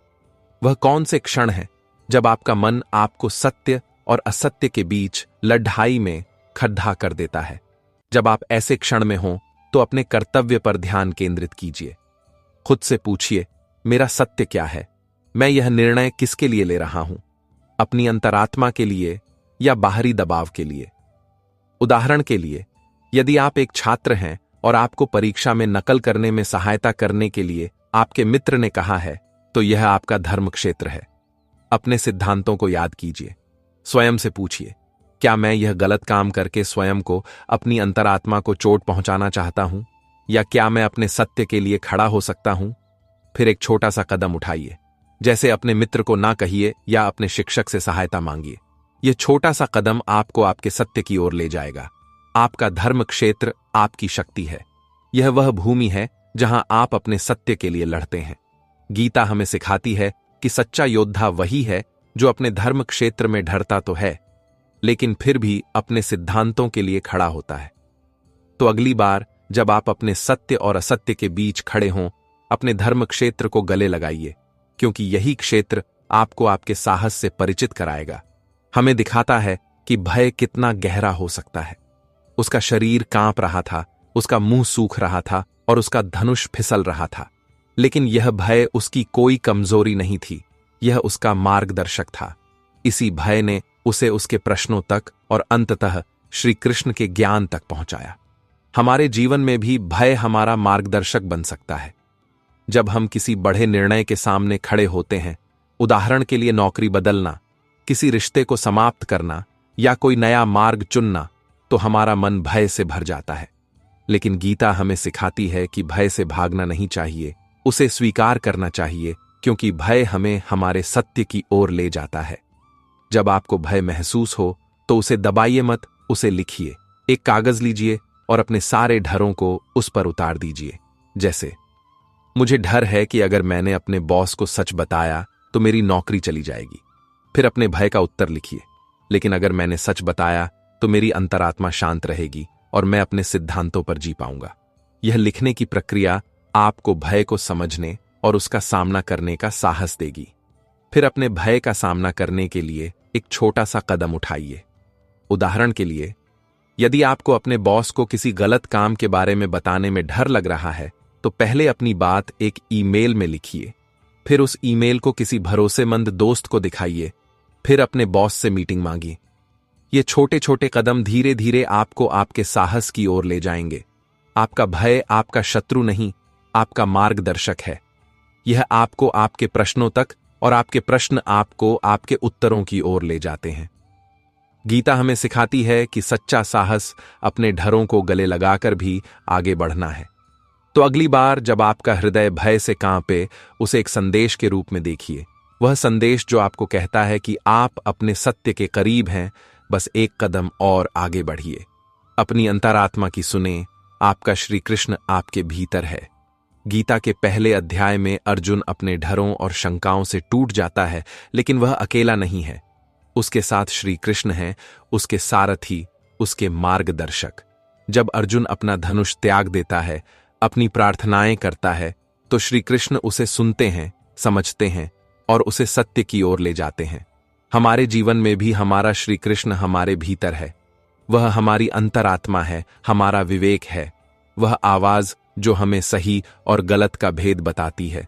वह कौन से क्षण है जब आपका मन आपको सत्य और असत्य के बीच लड़ाई में खड्डा कर देता है? जब आप ऐसे क्षण में हों तो अपने कर्तव्य पर ध्यान केंद्रित कीजिए। खुद से पूछिए, मेरा सत्य क्या है? मैं यह निर्णय किसके लिए ले रहा हूं? अपनी अंतरात्मा के लिए या बाहरी दबाव के लिए? उदाहरण के लिए, यदि आप एक छात्र हैं और आपको परीक्षा में नकल करने में सहायता करने के लिए आपके मित्र ने कहा है, तो यह आपका धर्म क्षेत्र है। अपने सिद्धांतों को याद कीजिए। स्वयं से पूछिए, क्या मैं यह गलत काम करके स्वयं को, अपनी अंतरात्मा को चोट पहुंचाना चाहता हूं, या क्या मैं अपने सत्य के लिए खड़ा हो सकता हूं? फिर एक छोटा सा कदम उठाइए, जैसे अपने मित्र को ना कहिए या अपने शिक्षक से सहायता मांगिए। यह छोटा सा कदम आपको आपके सत्य की ओर ले जाएगा। आपका धर्म क्षेत्र आपकी शक्ति है। यह वह भूमि है जहां आप अपने सत्य के लिए लड़ते हैं। गीता हमें सिखाती है कि सच्चा योद्धा वही है जो अपने धर्म क्षेत्र में डरता तो है, लेकिन फिर भी अपने सिद्धांतों के लिए खड़ा होता है। तो अगली बार जब आप अपने सत्य और असत्य के बीच खड़े हों, अपने धर्म क्षेत्र को गले लगाइए, क्योंकि यही क्षेत्र आपको आपके साहस से परिचित कराएगा। हमें दिखाता है कि भय कितना गहरा हो सकता है। उसका शरीर कांप रहा था, उसका मुंह सूख रहा था और उसका धनुष फिसल रहा था, लेकिन यह भय उसकी कोई कमजोरी नहीं थी, यह उसका मार्गदर्शक था। इसी भय ने उसे उसके प्रश्नों तक और अंततः श्री कृष्ण के ज्ञान तक पहुंचाया। हमारे जीवन में भी भय हमारा मार्गदर्शक बन सकता है। जब हम किसी बड़े निर्णय के सामने खड़े होते हैं, उदाहरण के लिए नौकरी बदलना, किसी रिश्ते को समाप्त करना या कोई नया मार्ग चुनना, तो हमारा मन भय से भर जाता है। लेकिन गीता हमें सिखाती है कि भय से भागना नहीं चाहिए, उसे स्वीकार करना चाहिए, क्योंकि भय हमें हमारे सत्य की ओर ले जाता है। जब आपको भय महसूस हो तो उसे दबाइए मत, उसे लिखिए। एक कागज लीजिए और अपने सारे डरों को उस पर उतार दीजिए। जैसे, मुझे डर है कि अगर मैंने अपने बॉस को सच बताया तो मेरी नौकरी चली जाएगी। फिर अपने भय का उत्तर लिखिए, लेकिन अगर मैंने सच बताया तो मेरी अंतरात्मा शांत रहेगी और मैं अपने सिद्धांतों पर जी पाऊंगा। यह लिखने की प्रक्रिया आपको भय को समझने और उसका सामना करने का साहस देगी। फिर अपने भय का सामना करने के लिए एक छोटा सा कदम उठाइए। उदाहरण के लिए, यदि आपको अपने बॉस को किसी गलत काम के बारे में बताने में डर लग रहा है, तो पहले अपनी बात एक ईमेल में लिखिए। फिर उस ईमेल को किसी भरोसेमंद दोस्त को दिखाइए। फिर अपने बॉस से मीटिंग मांगिए। ये छोटे छोटे कदम धीरे धीरे आपको आपके साहस की ओर ले जाएंगे। आपका भय आपका शत्रु नहीं, आपका मार्गदर्शक है। यह आपको आपके प्रश्नों तक और आपके प्रश्न आपको आपके उत्तरों की ओर ले जाते हैं। गीता हमें सिखाती है कि सच्चा साहस अपने डरों को गले लगाकर भी आगे बढ़ना है। तो अगली बार जब आपका हृदय भय से कांपे, उसे एक संदेश के रूप में देखिए। वह संदेश जो आपको कहता है कि आप अपने सत्य के करीब हैं, बस एक कदम और आगे बढ़िए। अपनी अंतरात्मा की सुने, आपका श्री कृष्ण आपके भीतर है। गीता के पहले अध्याय में अर्जुन अपने डरों और शंकाओं से टूट जाता है, लेकिन वह अकेला नहीं है। उसके साथ श्री कृष्ण हैं, उसके सारथी, उसके मार्गदर्शक। जब अर्जुन अपना धनुष त्याग देता है, अपनी प्रार्थनाएं करता है, तो श्री कृष्ण उसे सुनते हैं, समझते हैं और उसे सत्य की ओर ले जाते हैं। हमारे जीवन में भी हमारा श्री कृष्ण हमारे भीतर है। वह हमारी अंतरात्मा है, हमारा विवेक है, वह आवाज जो हमें सही और गलत का भेद बताती है।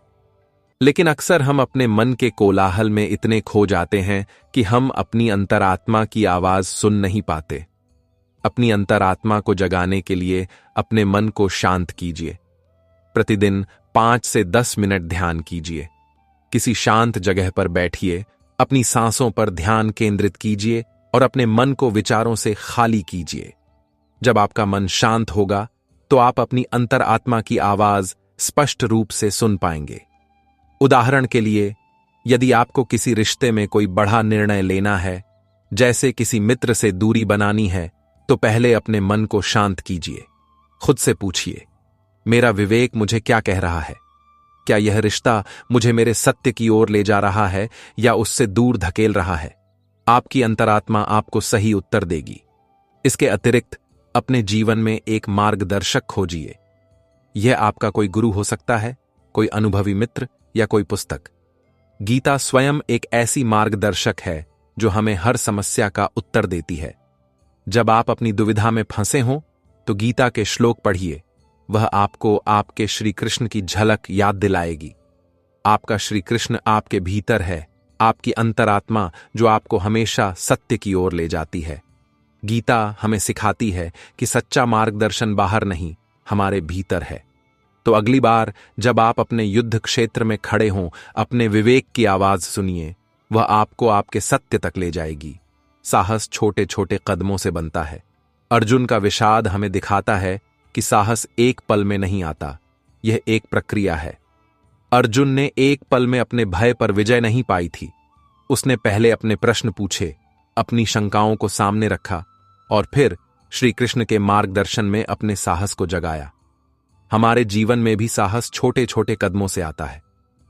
लेकिन अक्सर हम अपने मन के कोलाहल में इतने खो जाते हैं कि हम अपनी अंतरात्मा की आवाज सुन नहीं पाते। अपनी अंतरात्मा को जगाने के लिए अपने मन को शांत कीजिए। प्रतिदिन 5 से 10 मिनट ध्यान कीजिए। किसी शांत जगह पर बैठिए, अपनी सांसों पर ध्यान केंद्रित कीजिए और अपने मन को विचारों से खाली कीजिए। जब आपका मन शांत होगा तो आप अपनी अंतरात्मा की आवाज स्पष्ट रूप से सुन पाएंगे। उदाहरण के लिए, यदि आपको किसी रिश्ते में कोई बड़ा निर्णय लेना है, जैसे किसी मित्र से दूरी बनानी है, तो पहले अपने मन को शांत कीजिए। खुद से पूछिए, मेरा विवेक मुझे क्या कह रहा है? क्या यह रिश्ता मुझे मेरे सत्य की ओर ले जा रहा है या उससे दूर धकेल रहा है? आपकी अंतरात्मा आपको सही उत्तर देगी। इसके अतिरिक्त अपने जीवन में एक मार्गदर्शक खोजिए। यह आपका कोई गुरु हो सकता है, कोई अनुभवी मित्र या कोई पुस्तक। गीता स्वयं एक ऐसी मार्गदर्शक है जो हमें हर समस्या का उत्तर देती है। जब आप अपनी दुविधा में फंसे हों तो गीता के श्लोक पढ़िए। वह आपको आपके श्री कृष्ण की झलक याद दिलाएगी। आपका श्री कृष्ण आपके भीतर है, आपकी अंतरात्मा जो आपको हमेशा सत्य की ओर ले जाती है। गीता हमें सिखाती है कि सच्चा मार्गदर्शन बाहर नहीं, हमारे भीतर है। तो अगली बार जब आप अपने युद्ध क्षेत्र में खड़े हों, अपने विवेक की आवाज सुनिए। वह आपको आपके सत्य तक ले जाएगी। साहस छोटे छोटे कदमों से बनता है। अर्जुन का विषाद हमें दिखाता है कि साहस एक पल में नहीं आता, यह एक प्रक्रिया है। अर्जुन ने एक पल में अपने भय पर विजय नहीं पाई थी। उसने पहले अपने प्रश्न पूछे, अपनी शंकाओं को सामने रखा और फिर श्री कृष्ण के मार्गदर्शन में अपने साहस को जगाया। हमारे जीवन में भी साहस छोटे छोटे कदमों से आता है।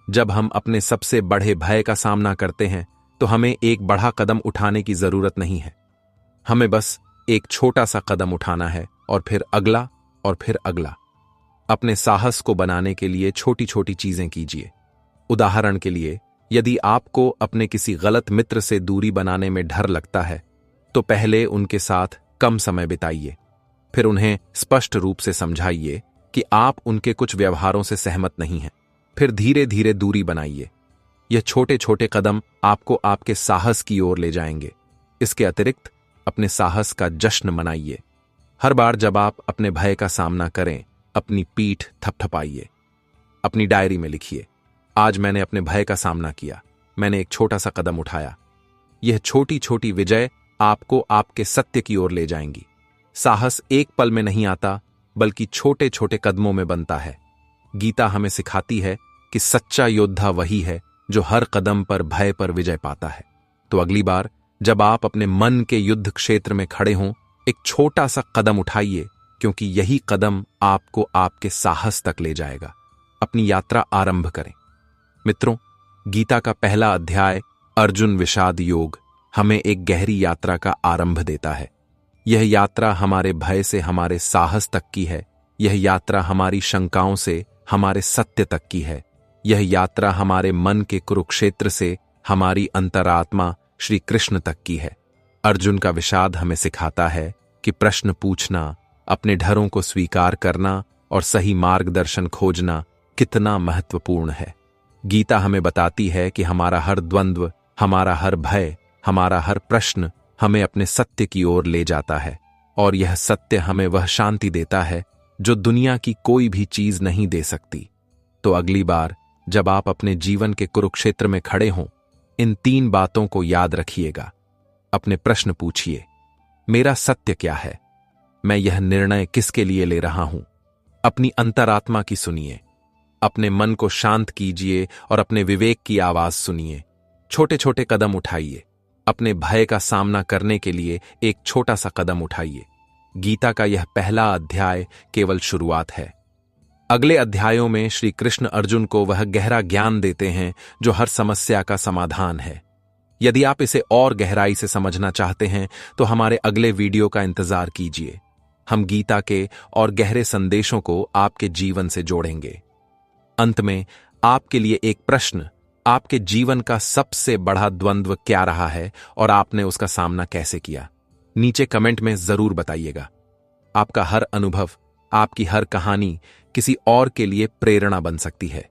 जब हम अपने सबसे बड़े भय का सामना करते हैं तो हमें एक बड़ा कदम उठाने की जरूरत नहीं है। हमें बस एक छोटा सा कदम उठाना है और फिर अगला और फिर अगला। अपने साहस को बनाने के लिए छोटी छोटी चीजें कीजिए। उदाहरण के लिए, यदि आपको अपने किसी गलत मित्र से दूरी बनाने में डर लगता है तो पहले उनके साथ कम समय बिताइए। फिर उन्हें स्पष्ट रूप से समझाइए कि आप उनके कुछ व्यवहारों से सहमत नहीं हैं। फिर धीरे धीरे दूरी बनाइए। यह छोटे छोटे कदम आपको आपके साहस की ओर ले जाएंगे। इसके अतिरिक्त अपने साहस का जश्न मनाइए। हर बार जब आप अपने भय का सामना करें, अपनी पीठ थपथपाइए। अपनी डायरी में लिखिए, आज मैंने अपने भय का सामना किया, मैंने एक छोटा सा कदम उठाया। यह छोटी छोटी विजय आपको आपके सत्य की ओर ले जाएंगी। साहस एक पल में नहीं आता, बल्कि छोटे छोटे कदमों में बनता है। गीता हमें सिखाती है कि सच्चा योद्धा वही है जो हर कदम पर भय पर विजय पाता है। तो अगली बार जब आप अपने मन के युद्ध क्षेत्र में खड़े हों, एक छोटा सा कदम उठाइए, क्योंकि यही कदम आपको आपके साहस तक ले जाएगा। अपनी यात्रा आरंभ करें। मित्रों, गीता का पहला अध्याय अर्जुन विषाद योग हमें एक गहरी यात्रा का आरंभ देता है। यह यात्रा हमारे भय से हमारे साहस तक की है। यह यात्रा हमारी शंकाओं से हमारे सत्य तक की है। यह यात्रा हमारे मन के कुरुक्षेत्र से हमारी अंतरात्मा श्री कृष्ण तक की है। अर्जुन का विषाद हमें सिखाता है कि प्रश्न पूछना, अपने डरों को स्वीकार करना और सही मार्गदर्शन खोजना कितना महत्वपूर्ण है। गीता हमें बताती है कि हमारा हर द्वंद्व, हमारा हर भय, हमारा हर प्रश्न हमें अपने सत्य की ओर ले जाता है और यह सत्य हमें वह शांति देता है जो दुनिया की कोई भी चीज नहीं दे सकती। तो अगली बार जब आप अपने जीवन के कुरुक्षेत्र में खड़े हों, इन 3 बातों को याद रखिएगा। अपने प्रश्न पूछिए, मेरा सत्य क्या है? मैं यह निर्णय किसके लिए ले रहा हूं? अपनी अंतरात्मा की सुनिए। अपने मन को शांत कीजिए और अपने विवेक की आवाज सुनिए। छोटे छोटे कदम उठाइए। अपने भय का सामना करने के लिए एक छोटा सा कदम उठाइए। गीता का यह पहला अध्याय केवल शुरुआत है। अगले अध्यायों में श्री कृष्ण अर्जुन को वह गहरा ज्ञान देते हैं जो हर समस्या का समाधान है। यदि आप इसे और गहराई से समझना चाहते हैं तो हमारे अगले वीडियो का इंतजार कीजिए। हम गीता के और गहरे संदेशों को आपके जीवन से जोड़ेंगे। अंत में आपके लिए एक प्रश्न, आपके जीवन का सबसे बड़ा द्वंद्व क्या रहा है और आपने उसका सामना कैसे किया? नीचे कमेंट में जरूर बताइएगा। आपका हर अनुभव, आपकी हर कहानी किसी और के लिए प्रेरणा बन सकती है।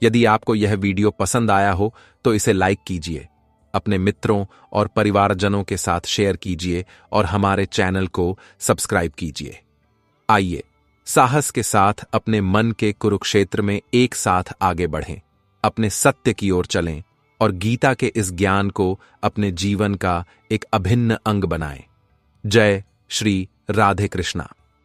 यदि आपको यह वीडियो पसंद आया हो तो इसे लाइक कीजिए, अपने मित्रों और परिवारजनों के साथ शेयर कीजिए और हमारे चैनल को सब्सक्राइब कीजिए। आइए साहस के साथ अपने मन के कुरुक्षेत्र में एक साथ आगे बढ़ें, अपने सत्य की ओर चलें और गीता के इस ज्ञान को अपने जीवन का एक अभिन्न अंग बनाएं। जय श्री राधे कृष्णा।